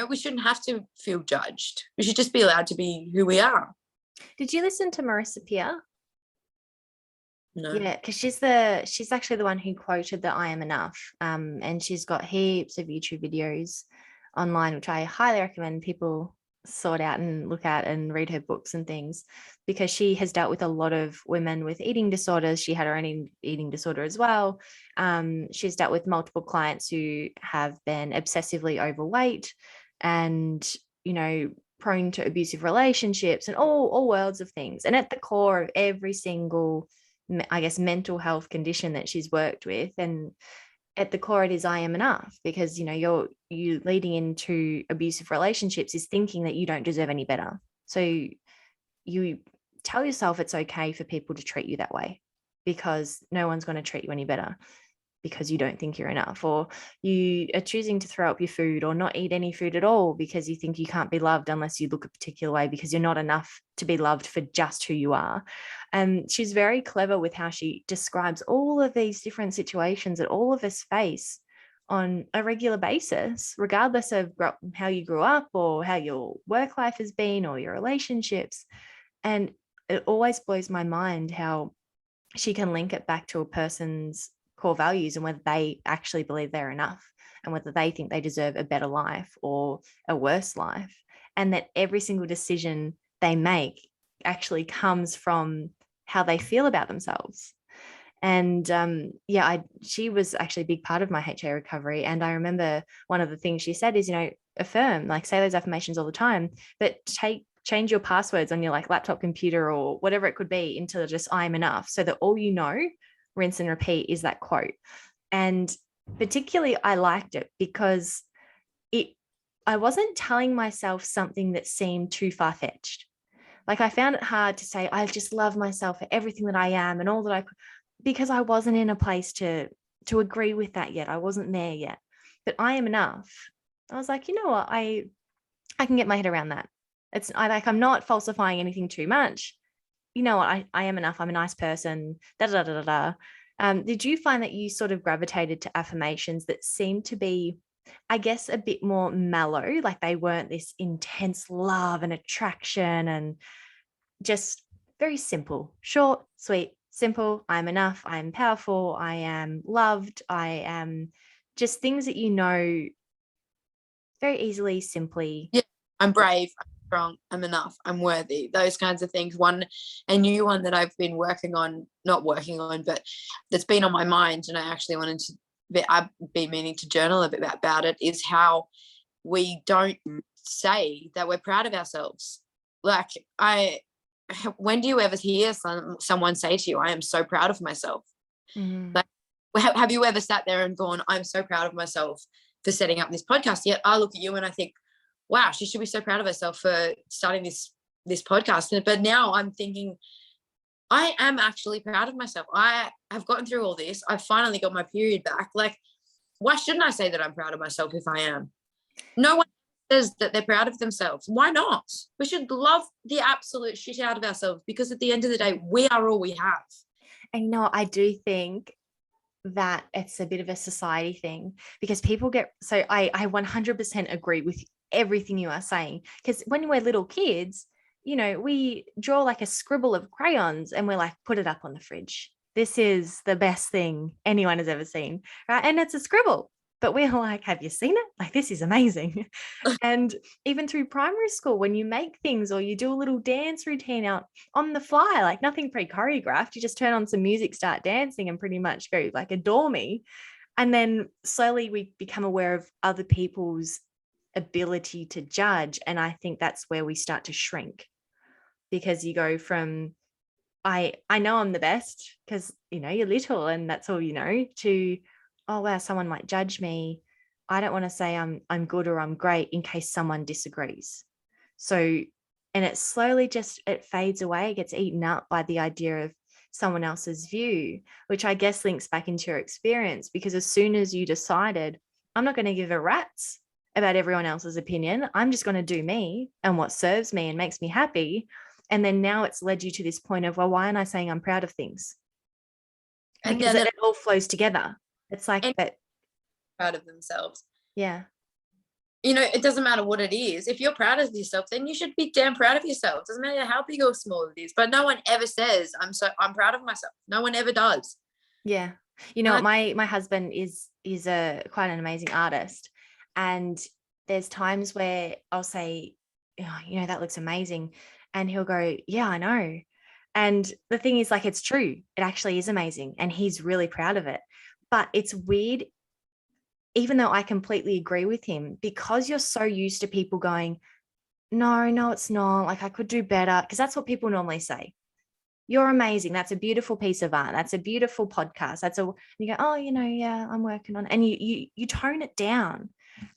We shouldn't have to feel judged. We should just be allowed to be who we are. Did you listen to Marissa Peer? No. Yeah, because she's actually the one who quoted the "I am enough," and she's got heaps of YouTube videos online, which I highly recommend people sort out and look at and read her books and things, because she has dealt with a lot of women with eating disorders. She had her own eating disorder as well. She's dealt with multiple clients who have been obsessively overweight and, prone to abusive relationships and all worlds of things. And at the core of every single, I guess, mental health condition that she's worked with, and at the core it is I am enough, because you leading into abusive relationships is thinking that you don't deserve any better. So you tell yourself it's okay for people to treat you that way, because no one's going to treat you any better because you don't think you're enough, or you are choosing to throw up your food or not eat any food at all because you think you can't be loved unless you look a particular way, because you're not enough to be loved for just who you are. And she's very clever with how she describes all of these different situations that all of us face on a regular basis, regardless of how you grew up or how your work life has been or your relationships. And it always blows my mind how she can link it back to a person's core values and whether they actually believe they're enough and whether they think they deserve a better life or a worse life. And that every single decision they make actually comes from how they feel about themselves. And she was actually a big part of my HA recovery. And I remember one of the things she said is, affirm, like, say those affirmations all the time, but change your passwords on your laptop computer or whatever it could be into just I'm enough, so that all rinse and repeat, is that quote. And particularly I liked it because I wasn't telling myself something that seemed too far-fetched. Like, I found it hard to say I just love myself for everything that I am and all that I could, because I wasn't in a place to agree with that yet. I wasn't there yet. But I am enough. I was like, you know what, I can get my head around that. I'm not falsifying anything too much. You know what, I am enough. I'm a nice person. Da da da da da. Did you find that you sort of gravitated to affirmations that seemed to be, I guess, a bit more mellow, like they weren't this intense love and attraction and just very simple, short, sweet, simple. I'm enough. I'm powerful. I am loved. I am just things that you know very easily, simply. Yeah, I'm brave, I'm strong, I'm enough, I'm worthy, those kinds of things. A new one that I've been not working on, but that's been on my mind, and I actually I've been meaning to journal a bit about it, is how we don't say that we're proud of ourselves. Like, when do you ever hear someone say to you, I am so proud of myself? Mm. Like, have you ever sat there and gone, I'm so proud of myself for setting up this podcast? Yet I look at you and I think, wow, she should be so proud of herself for starting this podcast. But now I'm thinking, I am actually proud of myself. I have gotten through all this. I've finally got my period back. Like, why shouldn't I say that I'm proud of myself if I am? No one says that they're proud of themselves. Why not? We should love the absolute shit out of ourselves, because at the end of the day, we are all we have. And I do think that it's a bit of a society thing, because people I 100% agree with everything you are saying, because when we're little kids, we draw like a scribble of crayons and we're like, put it up on the fridge. This is the best thing anyone has ever seen, right? And it's a scribble, but we're like, have you seen it? Like, this is amazing. And even through primary school, when you make things or you do a little dance routine out on the fly, like nothing pre-choreographed, you just turn on some music, start dancing, and pretty much go like, adore me. And then slowly we become aware of other people's ability to judge. And I think that's where we start to shrink, because you go from, I know I'm the best because, you're little and that's all you know, to, oh, wow, someone might judge me. I don't want to say I'm good or I'm great in case someone disagrees. So, and it slowly it fades away, it gets eaten up by the idea of someone else's view, which I guess links back into your experience, because as soon as you decided, I'm not going to give a rat's about everyone else's opinion, I'm just going to do me and what serves me and makes me happy. And then now it's led you to this point of, well, why aren't I saying I'm proud of things? And Because then it all flows together. It's like that. proud of themselves. Yeah. It doesn't matter what it is. If you're proud of yourself, then you should be damn proud of yourself. It doesn't matter how big or small it is. But no one ever says, I'm proud of myself. No one ever does. Yeah. My husband is a quite an amazing artist. And there's times where I'll say, oh, that looks amazing. And he'll go, yeah, I know. And the thing is, like, it's true. It actually is amazing. And he's really proud of it. But it's weird, even though I completely agree with him, because you're so used to people going, no, it's not. Like, I could do better. Because that's what people normally say. You're amazing. That's a beautiful piece of art. That's a beautiful podcast. You go, oh, yeah, I'm working on it. And you tone it down,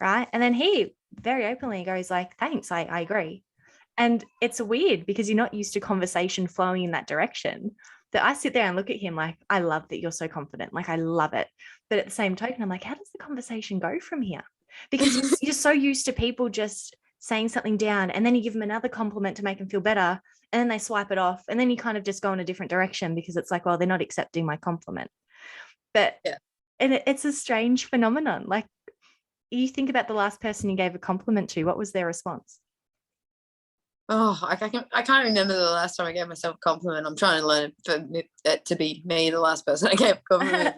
right? And then he very openly goes like, thanks, I agree. And it's weird because you're not used to conversation flowing in that direction. That I sit there and look at him like, I love that you're so confident. Like, I love it. But at the same token, I'm like, how does the conversation go from here? Because you're so used to people just saying something down, and then you give them another compliment to make them feel better, and then they swipe it off, and then you kind of just go in a different direction because it's like, well, they're not accepting my compliment. But yeah. And it's a strange phenomenon. Like, you think about the last person you gave a compliment to, what was their response? Oh, I can't remember the last time I gave myself a compliment. I'm trying to learn it to be me, the last person I gave a compliment.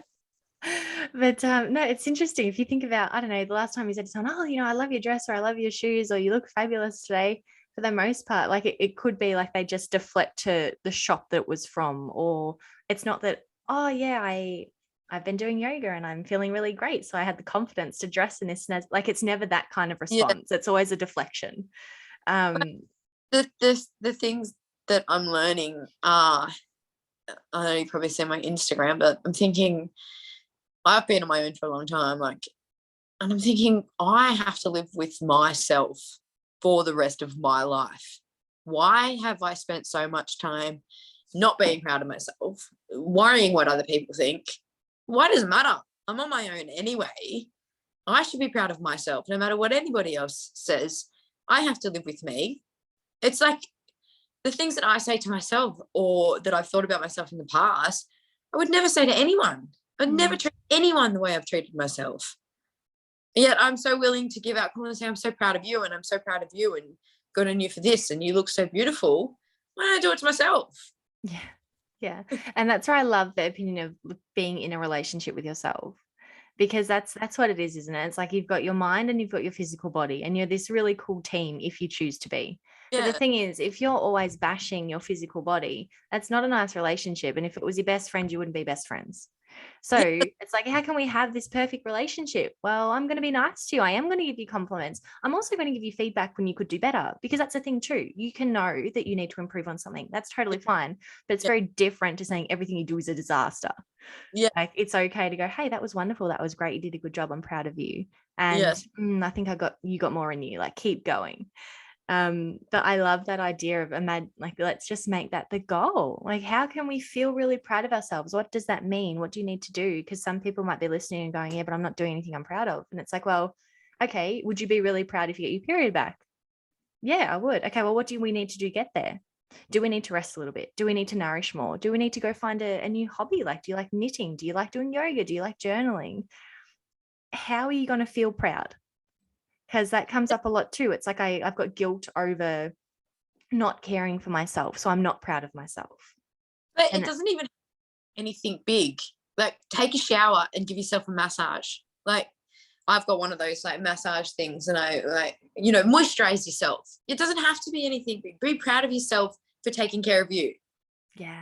But no, it's interesting. If you think about, I don't know, the last time you said to someone, oh, I love your dress, or I love your shoes, or you look fabulous today, for the most part, like it could be like they just deflect to the shop that it was from, or it's not that, oh yeah, I've been doing yoga and I'm feeling really great, so I had the confidence to dress in this. Like, it's never that kind of response. Yeah. It's always a deflection. The things that I'm learning are, I know you probably see my Instagram, but I'm thinking, I've been on my own for a long time, and I'm thinking, I have to live with myself for the rest of my life. Why have I spent so much time not being proud of myself, worrying what other people think? Why does it matter? I'm on my own anyway. I should be proud of myself, no matter what anybody else says. I have to live with me. It's like the things that I say to myself, or that I've thought about myself in the past, I would never say to anyone. I'd never treat anyone the way I've treated myself. Yet I'm so willing to give out comments and say, I'm so proud of you, and I'm so proud of you, and good on you for this, and you look so beautiful. Why don't I do it to myself? Yeah. Yeah. And that's where I love the opinion of being in a relationship with yourself, because that's what it is, isn't it? It's like you've got your mind and you've got your physical body, and you're this really cool team if you choose to be. But the thing is, if you're always bashing your physical body, that's not a nice relationship. And if it was your best friend, you wouldn't be best friends. So it's like, how can we have this perfect relationship? Well, I'm going to be nice to you. I am going to give you compliments. I'm also going to give you feedback when you could do better, because that's the thing too. You can know that you need to improve on something. That's totally fine. But it's very different to saying everything you do is a disaster. Yeah. Like, it's okay to go, hey, that was wonderful. That was great. You did a good job. I'm proud of you. And Yes. I think you got more in you. Like, keep going. But I love that idea of like, let's just make that the goal. Like, how can we feel really proud of ourselves? What does that mean? What do you need to do? Because some people might be listening and going, yeah, but I'm not doing anything I'm proud of. And it's like, well, okay, would you be really proud if you get your period back? Yeah, I would. Okay, well, what do we need to do to get there? Do we need to rest a little bit? Do we need to nourish more? Do we need to go find a new hobby? Like, do you like knitting? Do you like doing yoga? Do you like journaling? How are you going to feel proud? Because that comes up a lot too. It's like I've got guilt over not caring for myself, so I'm not proud of myself. But it doesn't even anything big. Like, take a shower and give yourself a massage. Like, I've got one of those like massage things, and I like, moisturize yourself. It doesn't have to be anything big. Be proud of yourself for taking care of you. Yes.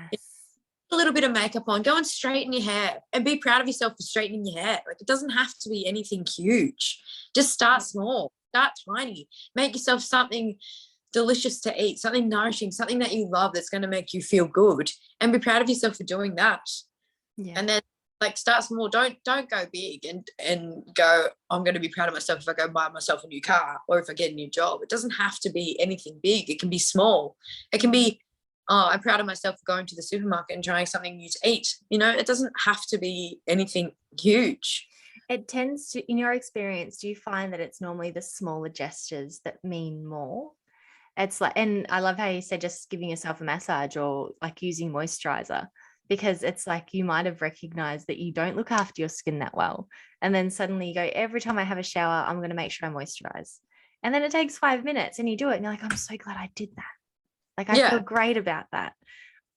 A little bit of makeup on, go and straighten your hair, and be proud of yourself for straightening your hair. Like, it doesn't have to be anything huge. Just start small, start tiny, make yourself something delicious to eat, something nourishing, something that you love that's going to make you feel good, and be proud of yourself for doing that. Yeah. And then like start small. Don't go big and go, I'm going to be proud of myself if I go buy myself a new car or if I get a new job. It doesn't have to be anything big. It can be small. It can be, oh, I'm proud of myself for going to the supermarket and trying something new to eat. It doesn't have to be anything huge. It tends to, in your experience, do you find that it's normally the smaller gestures that mean more? It's like, and I love how you said just giving yourself a massage or like using moisturizer, because it's like you might have recognized that you don't look after your skin that well. And then suddenly you go, every time I have a shower, I'm going to make sure I moisturize. And then it takes 5 minutes and you do it and you're like, I'm so glad I did that. Like, I feel great about that.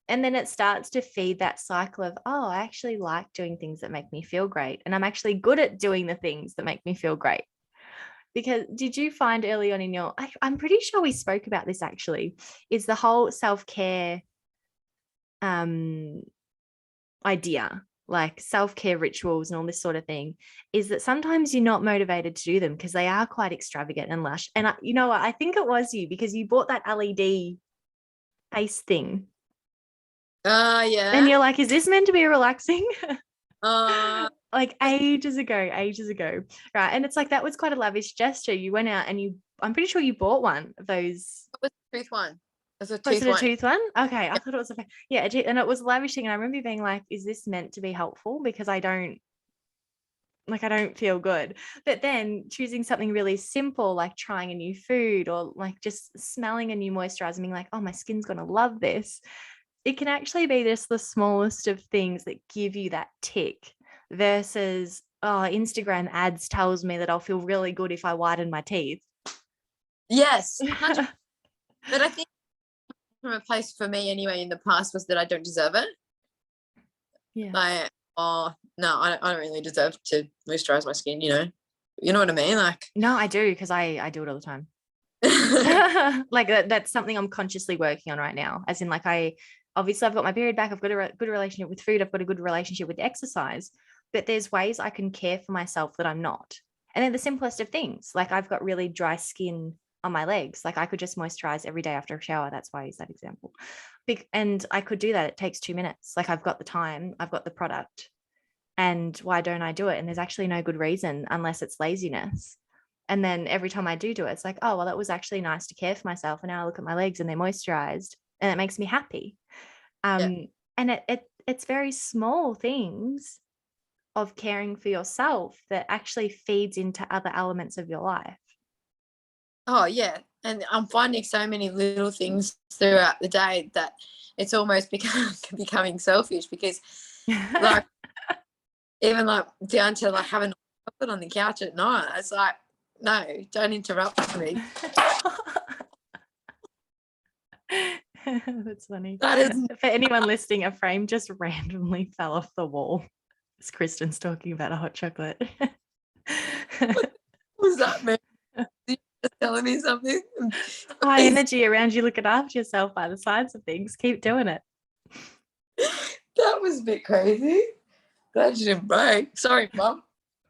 And then it starts to feed that cycle of, oh, I actually like doing things that make me feel great. And I'm actually good at doing the things that make me feel great. Because did you find early on in I'm pretty sure we spoke about this actually, is the whole self-care idea, like self-care rituals and all this sort of thing, is that sometimes you're not motivated to do them because they are quite extravagant and lush. And I think it was you, because you bought that LED face thing. Yeah. And you're like, is this meant to be relaxing? Like ages ago. Right. And it's like, that was quite a lavish gesture. You went out and I'm pretty sure you bought one of those. It was a tooth one. Was it a tooth one? Okay. I thought it was and it was lavishing. And I remember being like, is this meant to be helpful? Because I don't feel good. But then choosing something really simple, like trying a new food or like just smelling a new moisturizer and being like, oh, my skin's going to love this. It can actually be just the smallest of things that give you that tick versus, oh, Instagram ads tells me that I'll feel really good if I whiten my teeth. Yes, 100%. But I think from a place for me anyway in the past was that I don't deserve it. Yeah. Like, oh no, I don't really deserve to moisturize my skin. You know what I mean? Like, no, I do, because I do it all the time. Like that's something I'm consciously working on right now. As in, like, obviously I've got my period back. I've got a good relationship with food. I've got a good relationship with exercise. But there's ways I can care for myself that I'm not. And they're the simplest of things. Like, I've got really dry skin on my legs. Like, I could just moisturize every day after a shower. That's why I use that example. And I could do that. It takes 2 minutes. Like, I've got the time, I've got the product. And why don't I do it? And there's actually no good reason unless it's laziness. And then every time I do it, it's like, oh, well, that was actually nice to care for myself. And now I look at my legs and they're moisturized and it makes me happy. And it's very small things of caring for yourself that actually feeds into other elements of your life. Oh yeah. And I'm finding so many little things throughout the day that it's almost becoming selfish, because Like, even like down to like having chocolate on the couch at night. It's like, no, don't interrupt me. That's funny. That is For anyone listening, a frame just randomly fell off the wall. It's Kristen's talking about a hot chocolate. what was that, man? You just telling me something? High energy around you looking after yourself by the sides of things. Keep doing it. That was a bit crazy. Glad you didn't break. Sorry, Mum.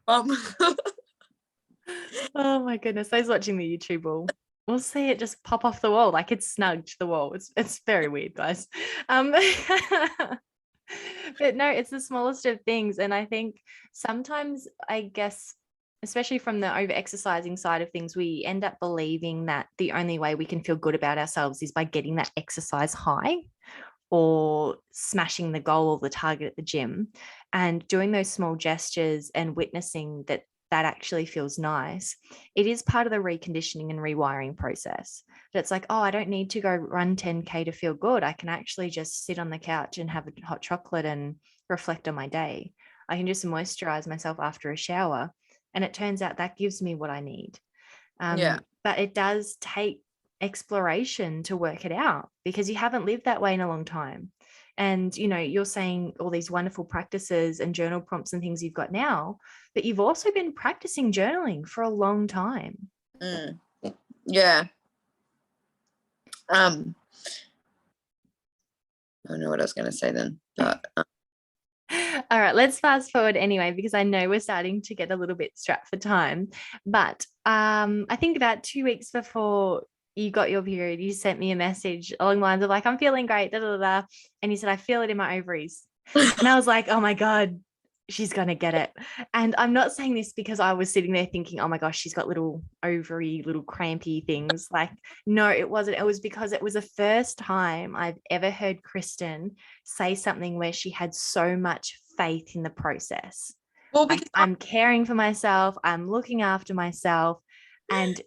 Oh my goodness. Those watching the YouTube will see it just pop off the wall like it's snugged the wall. It's very weird, guys. But no, it's the smallest of things. And I think sometimes, I guess, especially from the over exercising side of things, we end up believing that the only way we can feel good about ourselves is by getting that exercise high or smashing the goal or the target at the gym, and doing those small gestures and witnessing that that actually feels nice. It is part of the reconditioning and rewiring process. But it's like, oh, I don't need to go run 10K to feel good. I can actually just sit on the couch and have a hot chocolate and reflect on my day. I can just moisturize myself after a shower. And it turns out that gives me what I need. Yeah. But it does take exploration to work it out, because you haven't lived that way in a long time. And you're saying all these wonderful practices and journal prompts and things you've got now, but you've also been practicing journaling for a long time. Yeah. I don't know what I was going to say then, but all right, let's fast forward anyway, because I know we're starting to get a little bit strapped for time. But I think about 2 weeks before you got your period, you sent me a message along the lines of like, I'm feeling great, da, da, da, and you said, I feel it in my ovaries. And I was like, oh my God, she's going to get it. And I'm not saying this because I was sitting there thinking, oh my gosh, she's got little ovary, little crampy things. Like, no, it wasn't. It was because it was the first time I've ever heard Kristen say something where she had so much faith in the process. well, Like, I'm caring for myself, I'm looking after myself, and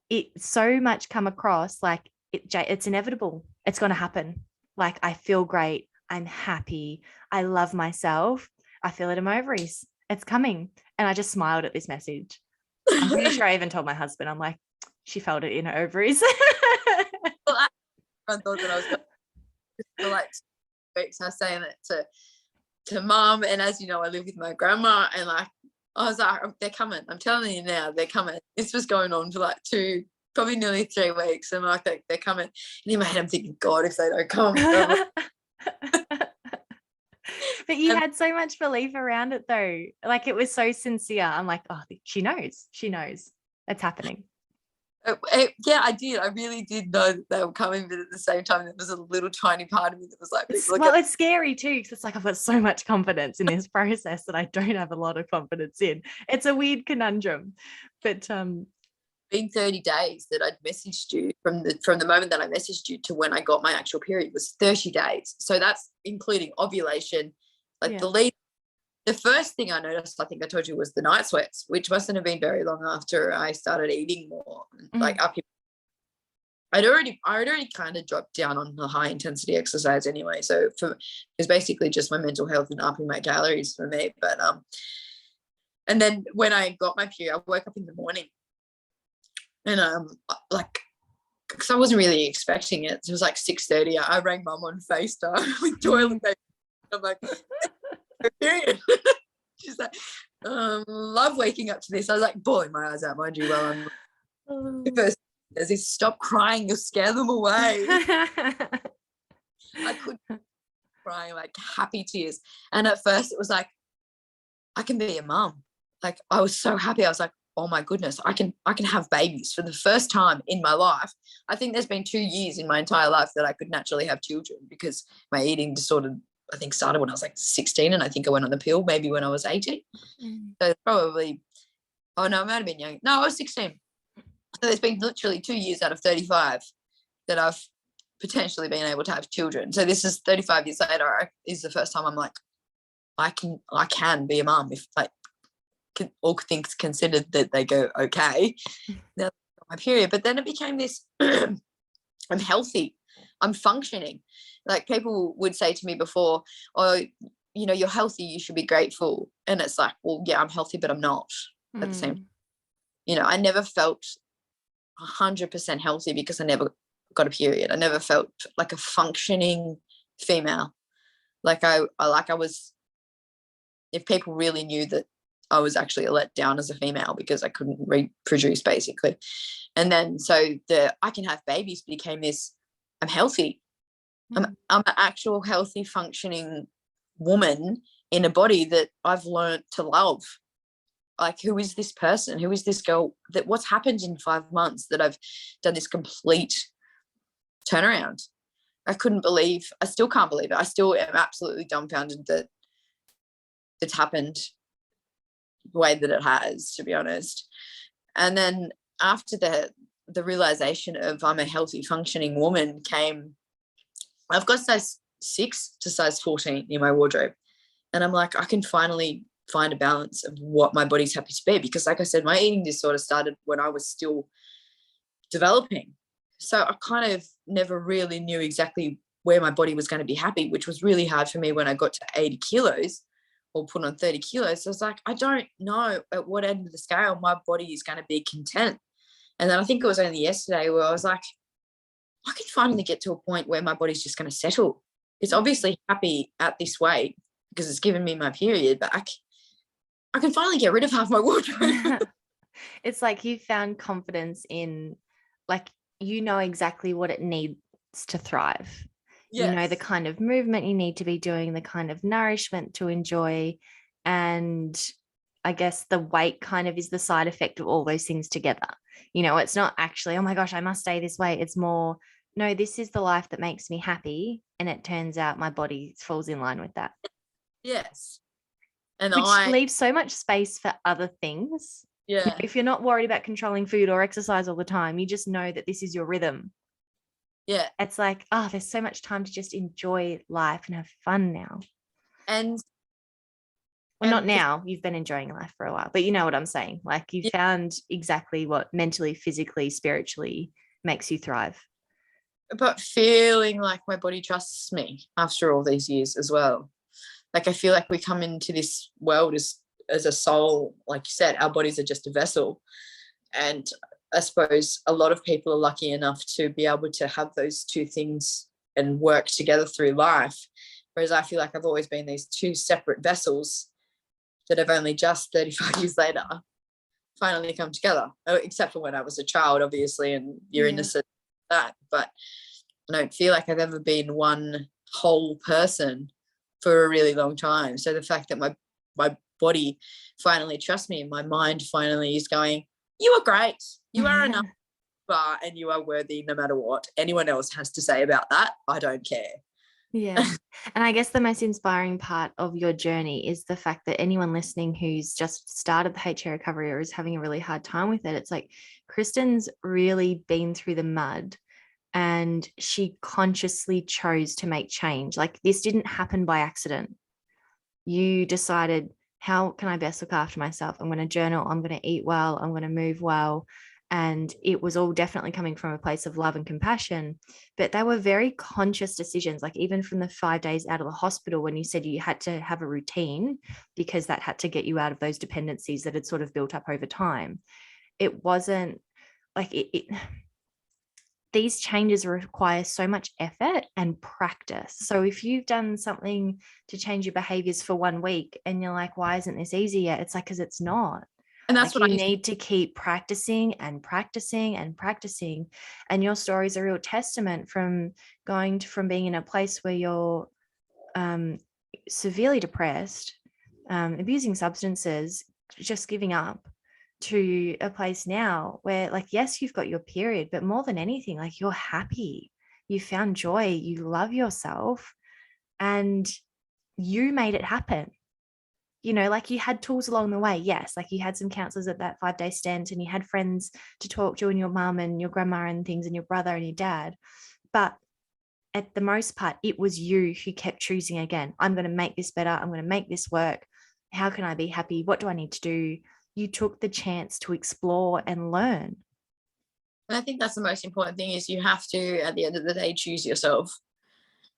it so much come across like it's inevitable. It's going to happen. Like, I feel great. I'm happy. I love myself. I feel it in my ovaries. It's coming. And I just smiled at this message. I'm pretty sure I even told my husband, I'm like, she felt it in her ovaries. well, I thought that I was going for like 2 weeks. I was saying it to Mum, and as you know, I live with my grandma, and like I was like, they're coming. I'm telling you now, they're coming. This was going on for like 2, probably nearly 3 weeks, and like they're coming. And in my head, I'm thinking, God, if they don't come. But you had so much belief around it though. Like, it was so sincere. I'm like, oh, she knows. She knows it's happening. Yeah, I did. I really did know that they were coming, but at the same time, there was a little tiny part of me that was like, it's scary too, because it's like I've got so much confidence in this process that I don't have a lot of confidence in. It's a weird conundrum, but been 30 days that I'd messaged you from the moment that I messaged you to when I got my actual period was 30 days. So that's including ovulation, like the first thing I noticed, I think I told you, was the night sweats, which mustn't have been very long after I started eating more. Like I'd already kind of dropped down on the high intensity exercise anyway. So it's basically just my mental health and upping my calories for me. But and then when I got my period, I woke up in the morning and like, because I wasn't really expecting it. It was like 6:30. I rang Mum on FaceTime with toilet paper. I'm like, period. She's like, love waking up to this. I was like, bawling my eyes out, mind you. Well, the first says is, stop crying, you'll scare them away. I couldn't cry, like happy tears. And at first it was like, I can be a mum. Like, I was so happy. I was like, oh my goodness, I can have babies for the first time in my life. I think there's been 2 years in my entire life that I could naturally have children, because my eating disorder, I think, started when I was like 16, and I think I went on the pill maybe when I was 18. So probably, oh no, I might have been young. No, I was 16. So there's been literally 2 years out of 35 that I've potentially been able to have children. So this is 35 years later, is the first time I'm like, I can be a mum if, like, all things considered, that they go okay. Now my period, but then it became this I'm healthy, I'm functioning. Like, people would say to me before, oh, you're healthy, you should be grateful. And it's like, well, yeah, I'm healthy, but I'm not at the same. I never felt 100% healthy because I never got a period. I never felt like a functioning female. Like I was, if people really knew that I was actually a letdown as a female because I couldn't reproduce, basically. And then so I can have babies became this, I'm healthy. I'm an actual healthy functioning woman in a body that I've learned to love. Like, who is this person? Who is this girl? That what's happened in 5 months that I've done this complete turnaround? I still can't believe it. I still am absolutely dumbfounded that it's happened the way that it has, to be honest. And then after the realization of I'm a healthy functioning woman came, I've got size 6 to size 14 in my wardrobe. And I'm like, I can finally find a balance of what my body's happy to be. Because like I said, my eating disorder started when I was still developing. So I kind of never really knew exactly where my body was going to be happy, which was really hard for me when I got to 80 kilos or put on 30 kilos. So I was like, I don't know at what end of the scale my body is going to be content. And then I think it was only yesterday where I was like, I can finally get to a point where my body's just going to settle. It's obviously happy at this weight because it's given me my period, but I can finally get rid of half my wardrobe. It's like you found confidence in, like, exactly what it needs to thrive. Yes. The kind of movement you need to be doing, the kind of nourishment to enjoy. And I guess the weight kind of is the side effect of all those things together. It's not actually, oh my gosh, I must stay this way. It's more, no, this is the life that makes me happy. And it turns out my body falls in line with that. Yes. And which leaves so much space for other things. Yeah. If you're not worried about controlling food or exercise all the time, you just know that this is your rhythm. Yeah. It's like, there's so much time to just enjoy life and have fun now. And not now, you've been enjoying life for a while, but you know what I'm saying? Like, you found exactly what mentally, physically, spiritually makes you thrive. But feeling like my body trusts me after all these years as well. Like, I feel like we come into this world as a soul. Like you said, our bodies are just a vessel. And I suppose a lot of people are lucky enough to be able to have those two things and work together through life. Whereas I feel like I've always been these two separate vessels that have only just 35 years later finally come together, except for when I was a child, obviously, and you're innocent of that. But I don't feel like I've ever been one whole person for a really long time. So the fact that my body finally trusts me and my mind finally is going, you are great, you are enough, and you are worthy no matter what anyone else has to say about that. I don't care. Yeah. And I guess the most inspiring part of your journey is the fact that anyone listening who's just started the HA recovery or is having a really hard time with it, it's like Kristen's really been through the mud and she consciously chose to make change. Like, this didn't happen by accident. You decided, how can I best look after myself? I'm going to journal. I'm going to eat well. I'm going to move well. And it was all definitely coming from a place of love and compassion. But they were very conscious decisions, like even from the 5 days out of the hospital when you said you had to have a routine because that had to get you out of those dependencies that had sort of built up over time. It wasn't like these changes require so much effort and practice. So if you've done something to change your behaviors for 1 week and you're like, why isn't this easy yet? It's like, because it's not. And that's like, what you need to keep practicing and practicing and practicing. And your story is a real testament from from being in a place where you're severely depressed, abusing substances, just giving up, to a place now where, like, yes, you've got your period, but more than anything, like, you're happy, you found joy, you love yourself, and you made it happen. Like, you had tools along the way. Yes, like you had some counselors at that 5-day stint and you had friends to talk to and your mum and your grandma and things and your brother and your dad. But at the most part, it was you who kept choosing again. I'm going to make this better. I'm going to make this work. How can I be happy? What do I need to do? You took the chance to explore and learn. And I think that's the most important thing is you have to, at the end of the day, choose yourself.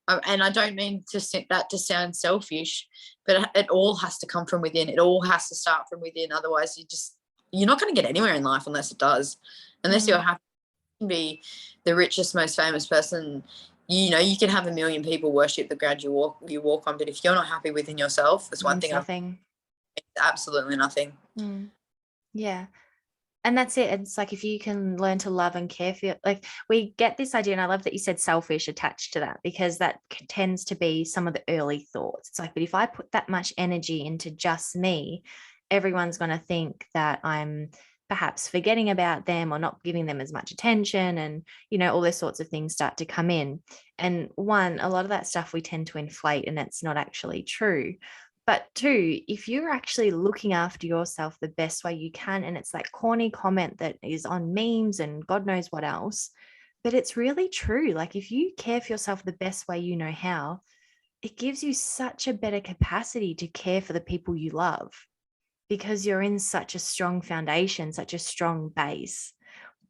And I don't mean to sound selfish, but it all has to come from within. It all has to start from within. Otherwise, you're not going to get anywhere in life unless it does. Unless you're happy to be the richest, most famous person. You know, you can have 1 million people worship the ground you walk on, but if you're not happy within yourself, that's one thing. Nothing. It's absolutely nothing. Yeah. And that's it. It's like if you can learn to love and care for like we get this idea, and I love that you said selfish attached to that, because that tends to be some of the early thoughts. It's like, but if I put that much energy into just me, everyone's going to think that I'm perhaps forgetting about them or not giving them as much attention, and all those sorts of things start to come in. And one, a lot of that stuff we tend to inflate, and it's not actually true. But two, if you're actually looking after yourself the best way you can, and it's that corny comment that is on memes and God knows what else, but it's really true. Like if you care for yourself the best way you know how, it gives you such a better capacity to care for the people you love, because you're in such a strong foundation, such a strong base.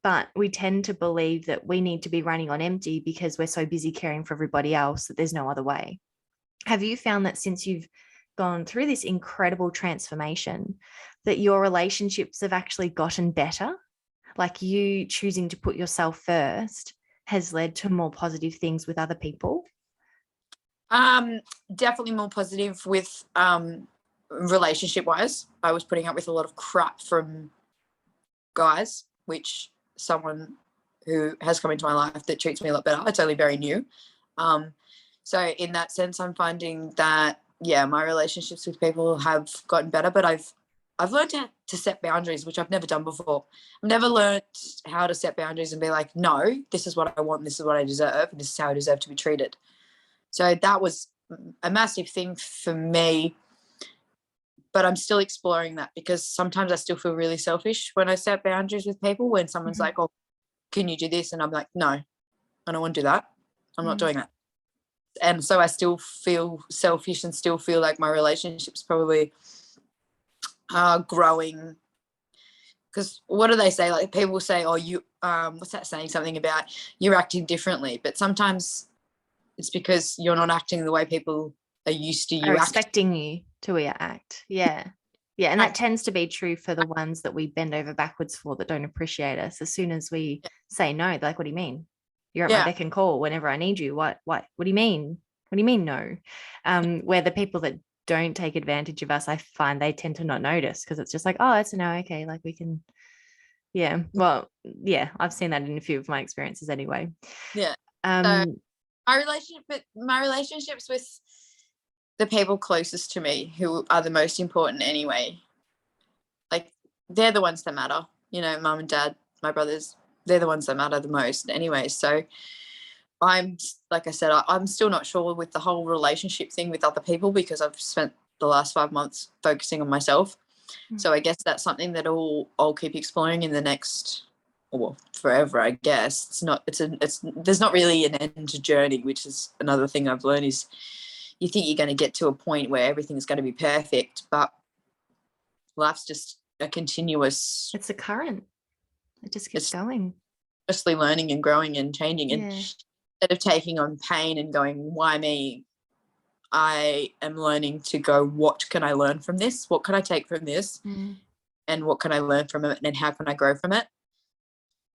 But we tend to believe that we need to be running on empty because we're so busy caring for everybody else that there's no other way. Have you found that since you've gone through this incredible transformation, that your relationships have actually gotten better? Like you choosing to put yourself first has led to more positive things with other people? Definitely more positive with relationship wise. I was putting up with a lot of crap from guys, which someone who has come into my life that treats me a lot better. It's only very new. So in that sense, I'm finding that, my relationships with people have gotten better, but I've learned to set boundaries, which I've never done before. I've never learned how to set boundaries and be like, no, this is what I want, this is what I deserve, and this is how I deserve to be treated. So that was a massive thing for me, but I'm still exploring that, because sometimes I still feel really selfish when I set boundaries with people, when someone's like, oh, can you do this? And I'm like, no, I don't want to do that. I'm not doing that. And so I still feel selfish and still feel like my relationship's probably growing. Because what do they say? Like people say, oh, you, what's that saying? Something about you're acting differently. But sometimes it's because you're not acting the way people are used to you expecting you to act. Yeah. Yeah. And that tends to be true for the ones that we bend over backwards for, that don't appreciate us. As soon as we say no, they're like, what do you mean? You're at my beck and call whenever I need you. What do you mean? What do you mean no? Where the people that don't take advantage of us, I find they tend to not notice, because it's just like, oh, it's a no. Okay. Like we can. Yeah. Well, yeah, I've seen that in a few of my experiences anyway. Yeah. So my relationships with the people closest to me, who are the most important anyway, like they're the ones that matter. Mum and dad, my brothers, they're the ones that matter the most anyway. So I'm, like I said, I'm still not sure with the whole relationship thing with other people, because I've spent the last 5 months focusing on myself. So I guess that's something that I'll keep exploring in the next, well, forever, I guess. There's not really an end to journey, which is another thing I've learned, is you think you're going to get to a point where everything's going to be perfect, but life's just a continuous. It's a current. It just keeps going. Mostly learning and growing and changing. And instead of taking on pain and going, why me? I am learning to go, what can I learn from this? What can I take from this? And what can I learn from it? And how can I grow from it?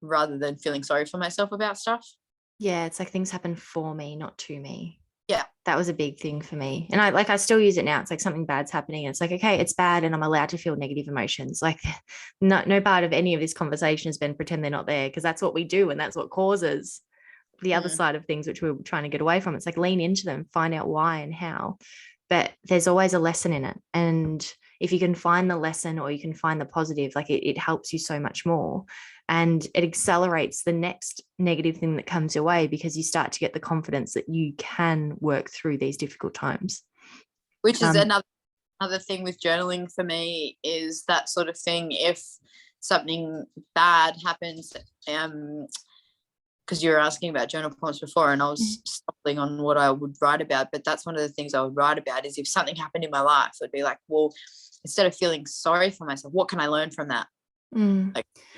Rather than feeling sorry for myself about stuff. Yeah, it's like things happen for me, not to me. Yeah. That was a big thing for me. And I still use it now. It's like something bad's happening. And it's like, okay, it's bad, and I'm allowed to feel negative emotions. Like no part of any of this conversation has been pretend they're not there, because that's what we do. And that's what causes the other side of things, which we're trying to get away from. It's like lean into them, find out why and how. But there's always a lesson in it. And if you can find the lesson, or you can find the positive, like it helps you so much more. And it accelerates the next negative thing that comes your way, because you start to get the confidence that you can work through these difficult times. Which is another thing with journaling for me, is that sort of thing. If something bad happens, because you were asking about journal prompts before, and I was stumbling on what I would write about, but that's one of the things I would write about, is if something happened in my life, it would be like, well, instead of feeling sorry for myself, what can I learn from that? And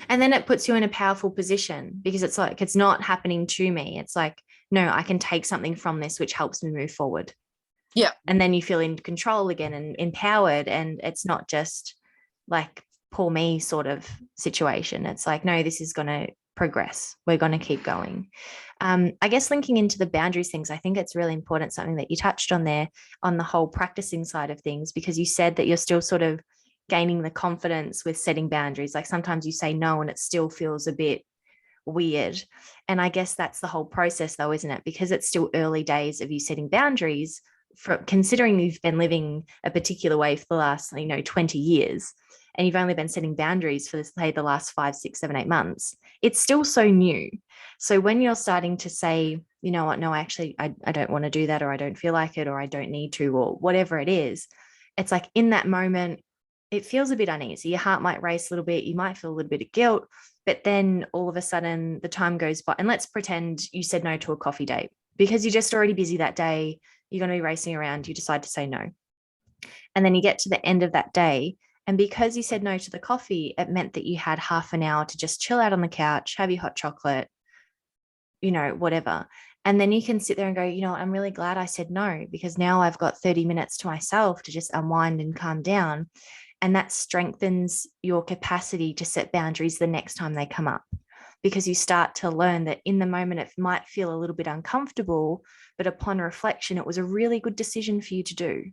then it puts you in a powerful position, because it's like, it's not happening to me. It's like, no, I can take something from this which helps me move forward. Yeah. And then you feel in control again and empowered. And it's not just like poor me sort of situation. It's like, no, this is going to progress. We're going to keep going. I guess linking into the boundaries things, I think it's really important, something that you touched on there on the whole practicing side of things, because you said that you're still sort of gaining the confidence with setting boundaries. Like sometimes you say no and it still feels a bit weird. And I guess that's the whole process though, isn't it? Because it's still early days of you setting boundaries, for considering you've been living a particular way for the last 20 years, and you've only been setting boundaries for say the last 5, 6, 7, 8 months. It's still so new. So when you're starting to say, you know what, no, actually I don't want to do that, or I don't feel like it, or I don't need to, or whatever it is, it's like in that moment it feels a bit uneasy. Your heart might race a little bit, you might feel a little bit of guilt, but then all of a sudden the time goes by, and let's pretend you said no to a coffee date because you're just already busy that day. You're going to be racing around. You decide to say no. And then you get to the end of that day. And because you said no to the coffee, it meant that you had half an hour to just chill out on the couch, have your hot chocolate, whatever. And then you can sit there and go, I'm really glad I said no, because now I've got 30 minutes to myself to just unwind and calm down. And that strengthens your capacity to set boundaries the next time they come up, because you start to learn that in the moment it might feel a little bit uncomfortable, but upon reflection, it was a really good decision for you to do.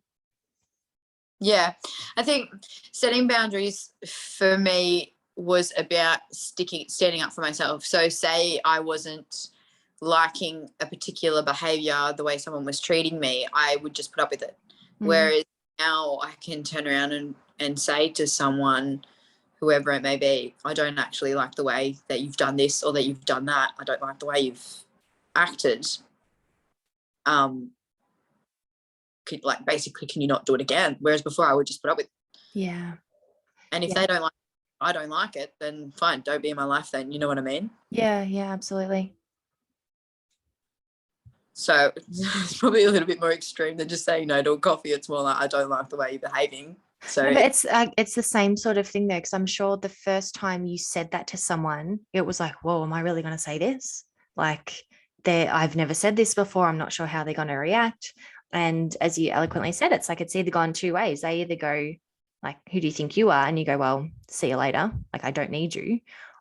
Yeah, I think setting boundaries for me was about standing up for myself. So say I wasn't liking a particular behavior, the way someone was treating me, I would just put up with it. Mm-hmm. Whereas now I can turn around and say to someone, whoever it may be, I don't actually like the way that you've done this or that you've done that. I don't like the way you've acted. Basically, can you not do it again? Whereas before I would just put up with it. Yeah. And if they don't like it, I don't like it, then fine, don't be in my life then. You know what I mean? Yeah, absolutely. So it's probably a little bit more extreme than just saying no to a coffee. It's more like, I don't like the way you're behaving. So no, but it's the same sort of thing though, because I'm sure the first time you said that to someone, it was like, whoa, am I really going to say this? Like, I've never said this before. I'm not sure how they're going to react. And as you eloquently said, it's like it's either gone two ways. They either go like, who do you think you are? And you go, well, see you later. Like, I don't need you.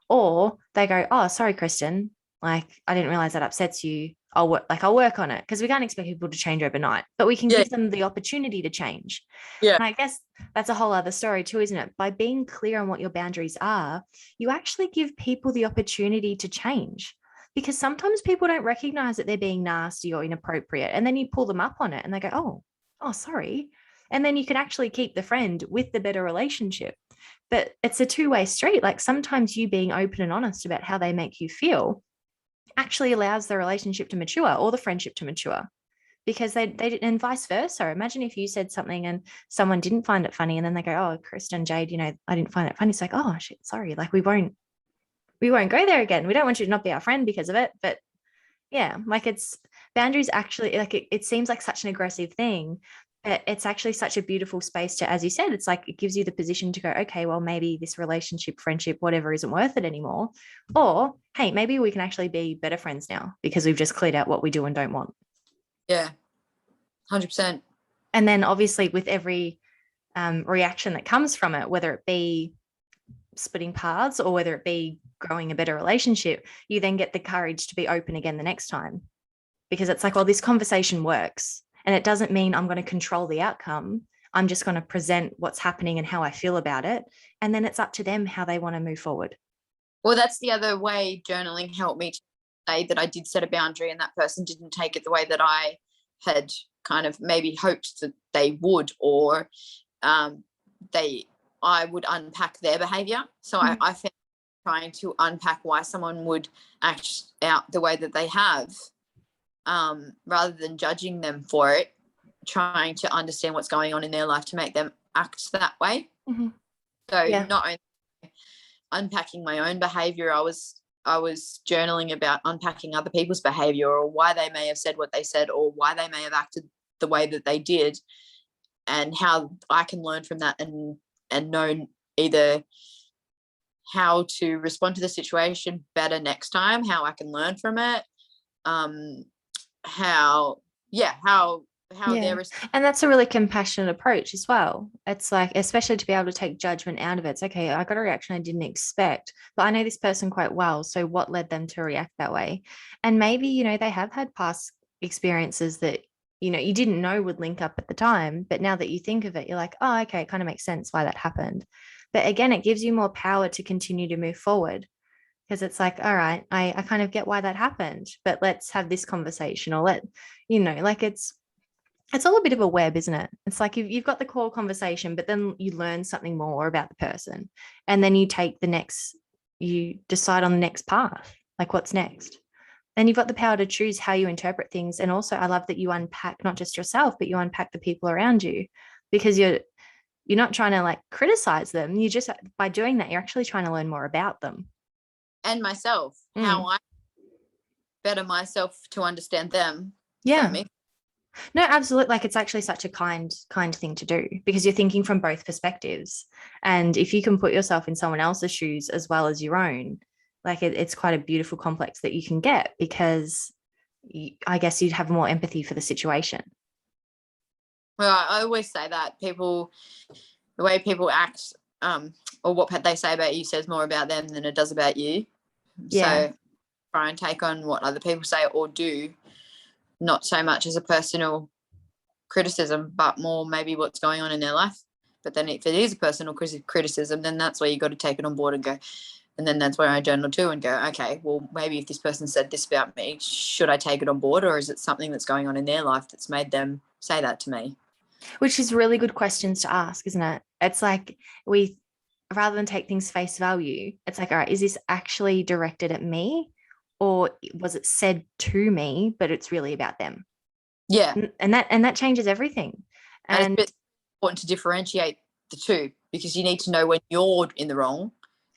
Or they go, oh, sorry, Kristen. Like, I didn't realize that upsets you. I'll work on it, because we can't expect people to change overnight, but we can give them the opportunity to change. Yeah. And I guess that's a whole other story too, isn't it? By being clear on what your boundaries are, you actually give people the opportunity to change, because sometimes people don't recognize that they're being nasty or inappropriate. And then you pull them up on it and they go, oh, sorry. And then you can actually keep the friend with the better relationship. But it's a two-way street. Like sometimes you being open and honest about how they make you feel actually allows the relationship to mature or the friendship to mature, because they and vice versa. Imagine if you said something and someone didn't find it funny, and then they go, oh, Kristen, Jade, I didn't find it funny. It's like, oh shit, sorry. Like we won't go there again. We don't want you to not be our friend because of it. But yeah, like it's boundaries actually, like it seems like such an aggressive thing, but it's actually such a beautiful space to, as you said, it's like it gives you the position to go, okay, well, maybe this relationship, friendship, whatever isn't worth it anymore. Or, hey, maybe we can actually be better friends now because we've just cleared out what we do and don't want. Yeah, 100%. And then obviously with every reaction that comes from it, whether it be splitting paths or whether it be growing a better relationship, you then get the courage to be open again the next time, because it's like, well, this conversation works, and it doesn't mean I'm going to control the outcome. I'm just going to present what's happening and how I feel about it. And then it's up to them how they want to move forward. Well, that's the other way journaling helped me to say that I did set a boundary and that person didn't take it the way that I had kind of maybe hoped that they would, or I would unpack their behavior. So I found trying to unpack why someone would act out the way that they have, rather than judging them for it, trying to understand what's going on in their life to make them act that way. Mm-hmm. So not only unpacking my own behavior, I was journaling about unpacking other people's behavior, or why they may have said what they said, or why they may have acted the way that they did, and how I can learn from that and know either how to respond to the situation better next time, how I can learn from it, how Yeah. they're And that's a really compassionate approach as well. It's like, especially to be able to take judgment out of it. It's okay, I got a reaction I didn't expect, but I know this person quite well. So what led them to react that way? And maybe, they have had past experiences that, you didn't know would link up at the time. But now that you think of it, you're like, oh, okay, it kind of makes sense why that happened. But again, it gives you more power to continue to move forward because it's like, all right, I kind of get why that happened, but let's have this conversation or like it's all a bit of a web, isn't it? It's like you've got the core conversation, but then you learn something more about the person. And then you decide on the next path, like what's next. And you've got the power to choose how you interpret things. And also, I love that you unpack not just yourself, but you unpack the people around you because you're not trying to like criticize them. You just, by doing that, you're actually trying to learn more about them. and myself, how I better myself to understand them. Yeah. No, absolutely. Like it's actually such a kind thing to do because you're thinking from both perspectives. And if you can put yourself in someone else's shoes as well as your own, like it's quite a beautiful complex that you can get because I guess you'd have more empathy for the situation. Well, I always say that the way people act, or what they say about you says more about them than it does about you. Yeah. So try and take on what other people say or do, not so much as a personal criticism, but more maybe what's going on in their life. But then if it is a personal criticism, then that's where you got to take it on board and go. And then that's where I journal too and go, okay, well, maybe if this person said this about me, should I take it on board, or is it something that's going on in their life that's made them say that to me? Which is really good questions to ask, isn't it? It's like rather than take things face value, it's like, all right, is this actually directed at me or was it said to me, but it's really about them? Yeah. And that changes everything. And And it's important to differentiate the two because you need to know when you're in the wrong.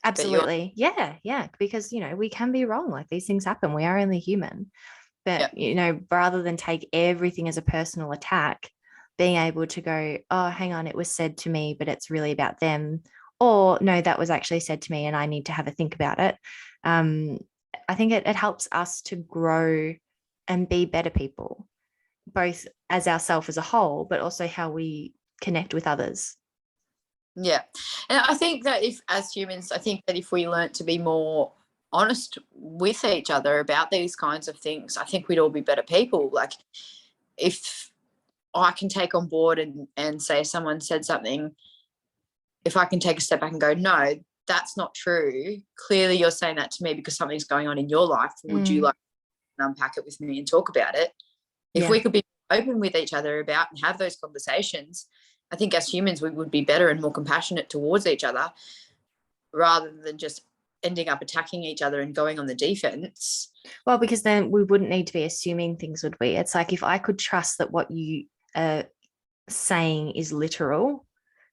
absolutely. Yeah. Because, we can be wrong. Like these things happen. We are only human. But, rather than take everything as a personal attack, being able to go, oh, hang on, it was said to me, but it's really about them. Or no, that was actually said to me and I need to have a think about it. I think it helps us to grow and be better people, both as ourselves as a whole, but also how we connect with others. Yeah. And I think that as humans, I think that if we learnt to be more honest with each other about these kinds of things, I think we'd all be better people. Like if I can take on board and say someone said something, if I can take a step back and go, no, that's not true. Clearly you're saying that to me because something's going on in your life. Would you like to unpack it with me and talk about it? If we could be open with each other about and have those conversations, I think as humans we would be better and more compassionate towards each other rather than just ending up attacking each other and going on the defense. Well, because then we wouldn't need to be assuming things, would we? It's like if I could trust that what you are saying is literal,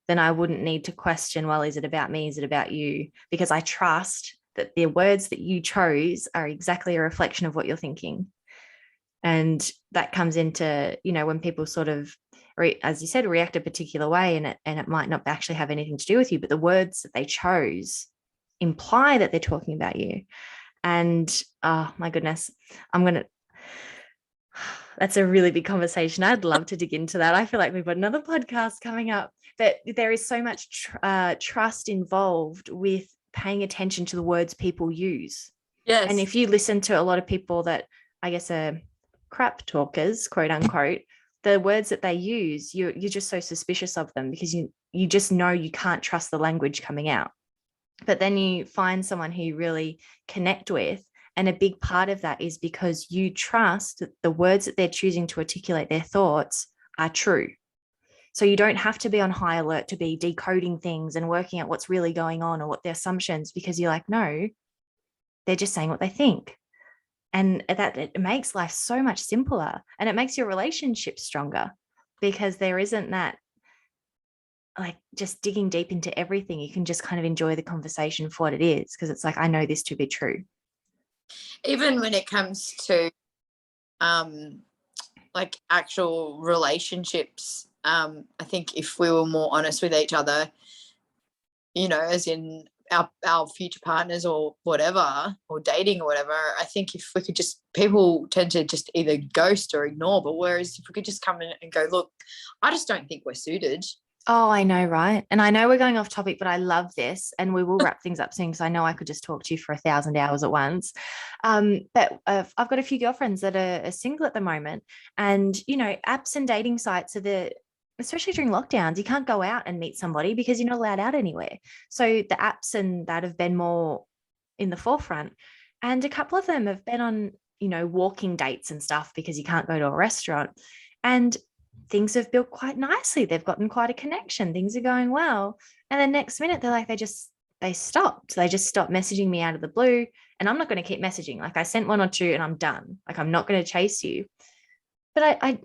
then I wouldn't need to question, well, is it about me? Is it about you? Because I trust that the words that you chose are exactly a reflection of what you're thinking. And that comes into, when people sort of, as you said, react a particular way and it might not actually have anything to do with you, but the words that they chose imply that they're talking about you. And oh my goodness, that's a really big conversation. I'd love to dig into that. I feel like we've got another podcast coming up, but there is so much trust involved with paying attention to the words people use. Yes. And if you listen to a lot of people that I guess are crap talkers, quote unquote, the words that they use, you're just so suspicious of them because you just know you can't trust the language coming out. But then you find someone who you really connect with. And a big part of that is because you trust that the words that they're choosing to articulate their thoughts are true. So you don't have to be on high alert to be decoding things and working out what's really going on or what their assumptions, because you're like, no, they're just saying what they think. And that it makes life so much simpler and it makes your relationship stronger because there isn't that like just digging deep into everything. You can just kind of enjoy the conversation for what it is because it's like, I know this to be true. Even when it comes to like actual relationships, I think if we were more honest with each other, as in our future partners or whatever, or dating or whatever, I think if we could just, people tend to just either ghost or ignore, but whereas if we could just come in and go, look, I just don't think we're suited. Oh, I know, right? And I know we're going off topic, but I love this, and we will wrap things up soon because I know I could just talk to you for 1,000 hours at once. But I've got a few girlfriends that are single at the moment, and apps and dating sites are especially during lockdowns, you can't go out and meet somebody because you're not allowed out anywhere. So the apps and that have been more in the forefront, and a couple of them have been on walking dates and stuff because you can't go to a restaurant, and things have built quite nicely. They've gotten quite a connection. Things are going well. And then next minute, they're like, they stopped. They just stopped messaging me out of the blue. And I'm not going to keep messaging. Like, I sent one or two and I'm done. Like, I'm not going to chase you. But and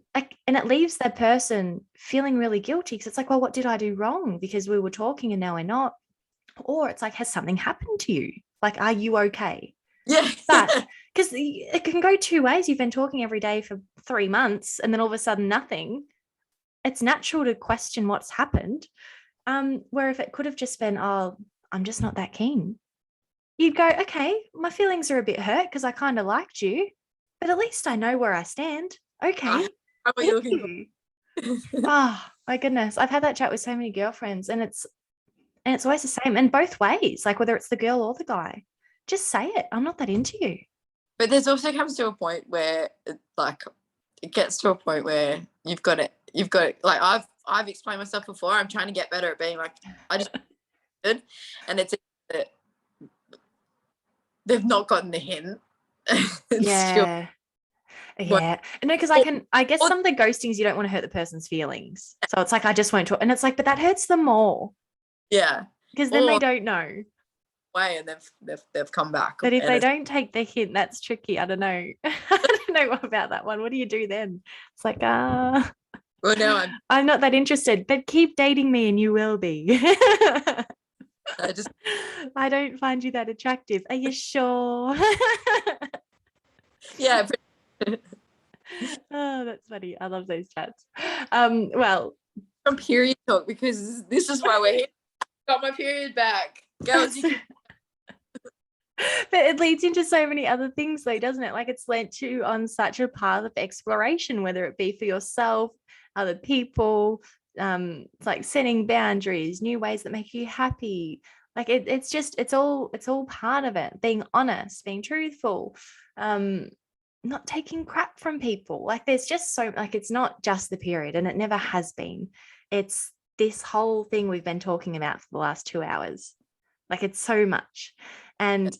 it leaves that person feeling really guilty because it's like, well, what did I do wrong? Because we were talking and now we're not. Or it's like, has something happened to you? Like, are you okay? Yeah. But because it can go two ways. You've been talking every day for 3 months and then all of a sudden nothing. It's natural to question what's happened. Where if it could have just been, oh, I'm just not that keen, you'd go, okay, my feelings are a bit hurt because I kind of liked you, but at least I know where I stand. Okay. How are you looking for? Oh my goodness. I've had that chat with so many girlfriends, and it's always the same. And both ways, like whether it's the girl or the guy, just say it. I'm not that into you. But there's also comes to a point where it gets to a point where you've got it. Like I've explained myself before. I'm trying to get better at being like, I just good, and it's that they've not gotten the hint. Yeah. Yeah. No, because I guess some of the ghostings, you don't want to hurt the person's feelings. So it's like, I just won't talk. And it's like, but that hurts them more. Yeah. Because then they don't know. Way and they've come back. But if they don't take the hint, that's tricky. I don't know. I don't know about that one. What do you do then? It's like, well, no, I'm not that interested, but keep dating me and you will be. I don't find you that attractive. Are you sure? Yeah. Oh, that's funny. I love those chats. Well, from period talk, because this is why we're here. Got my period back. Girls, you can... But it leads into so many other things though, doesn't it? Like, it's led you on such a path of exploration, whether it be for yourself, other people, it's like setting boundaries, new ways that make you happy. Like it's all part of it. Being honest, being truthful, not taking crap from people. Like, there's just so, like, it's not just the period, and it never has been. It's this whole thing we've been talking about for the last 2 hours. Like, it's so much. And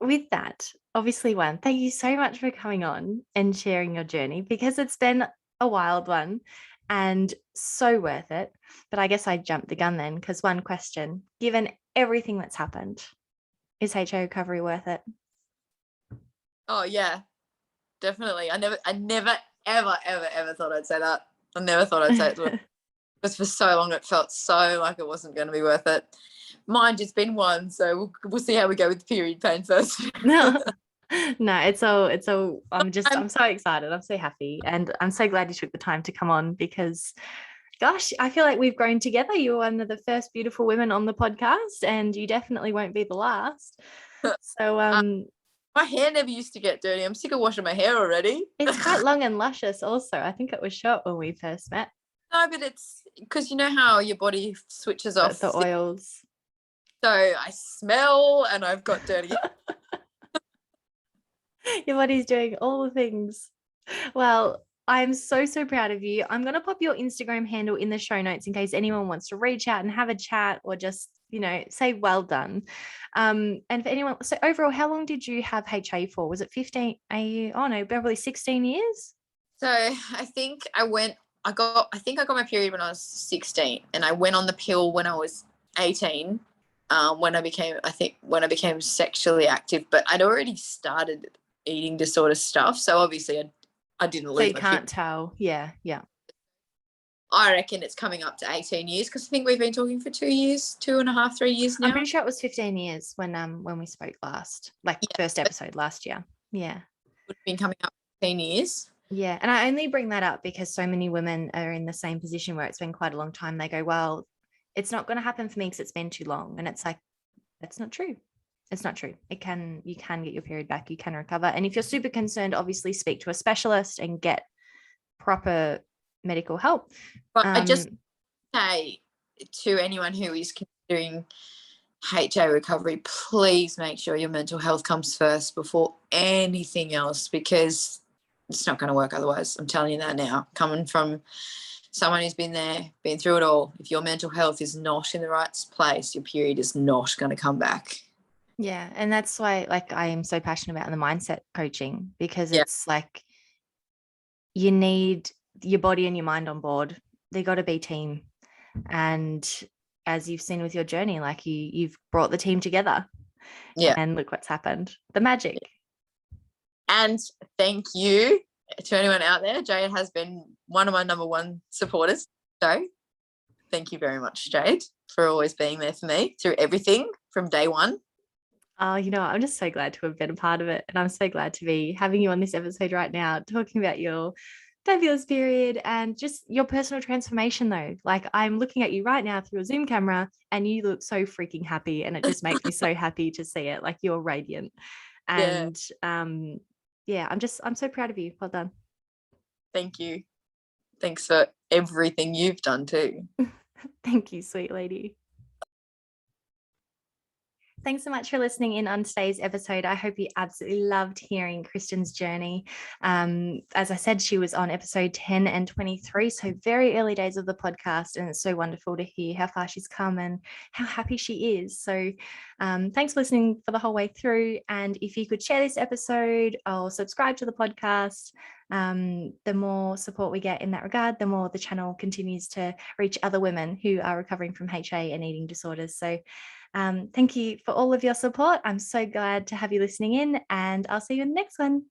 with that, obviously, one, thank you so much for coming on and sharing your journey, because it's been a wild one and so worth it. But I guess I jumped the gun then, because one question, given everything that's happened, is HA recovery worth it? Oh yeah, definitely. I never ever thought I'd say that. I never thought I'd say it. Because for so long it felt so like it wasn't going to be worth it. Mine just been one, so we'll see how we go with the period pain first. No, it's all I'm so excited. I'm so happy, and I'm so glad you took the time to come on, because gosh, I feel like we've grown together. You're one of the first beautiful women on the podcast, and you definitely won't be the last. So my hair never used to get dirty. I'm sick of washing my hair already. It's quite long and luscious also. I think it was short when we first met. No, but it's because you know how your body switches off the oils. So I smell and I've got dirty. Your body's doing all the things. Well, I'm so proud of you. I'm going to pop your Instagram handle in the show notes in case anyone wants to reach out and have a chat, or just, say well done. And for anyone, so overall, how long did you have HA for? Was it 15? Probably 16 years? So I think I got my period when I was 16, and I went on the pill when I was 18. When I became sexually active, but I'd already started eating disorder stuff. So obviously I didn't lose. So you can't tell. Yeah. I reckon it's coming up to 18 years, because I think we've been talking for 2 years, 2.5, 3 years now. I'm pretty sure it was 15 years when we spoke last, first episode last year. Yeah. It's been coming up 15 years. Yeah. And I only bring that up because so many women are in the same position where it's been quite a long time. They go, well, it's not going to happen for me because it's been too long. And it's like, that's not true. It's not true. You can get your period back. You can recover. And if you're super concerned, obviously speak to a specialist and get proper medical help. But I just say to anyone who is considering HA recovery, please make sure your mental health comes first before anything else, because it's not going to work otherwise. I'm telling you that now, coming from someone who's been there, been through it all. If your mental health is not in the right place, your period is not going to come back. Yeah. And that's why, like, I am so passionate about the mindset coaching, because it's like you need your body and your mind on board. They got to be team. And as you've seen with your journey, like you've brought the team together. Yeah. And look what's happened. The magic. And thank you to anyone out there. Jade has been one of my number one supporters. So thank you very much, Jade, for always being there for me through everything from day one. Oh, I'm just so glad to have been a part of it. And I'm so glad to be having you on this episode right now, talking about your fabulous period and just your personal transformation, though. Like, I'm looking at you right now through a Zoom camera and you look so freaking happy. And it just makes me so happy to see it. Like, you're radiant. And I'm so proud of you. Well done. Thank you. Thanks for everything you've done too. Thank you, sweet lady. Thanks so much for listening in on today's episode. I hope you absolutely loved hearing Kristen's journey. As I said, she was on episode 10 and 23, so very early days of the podcast, and it's so wonderful to hear how far she's come and how happy she is. So thanks for listening for the whole way through. And if you could share this episode or subscribe to the podcast, the more support we get in that regard, the more the channel continues to reach other women who are recovering from HA and eating disorders. So thank you for all of your support. I'm so glad to have you listening in, and I'll see you in the next one.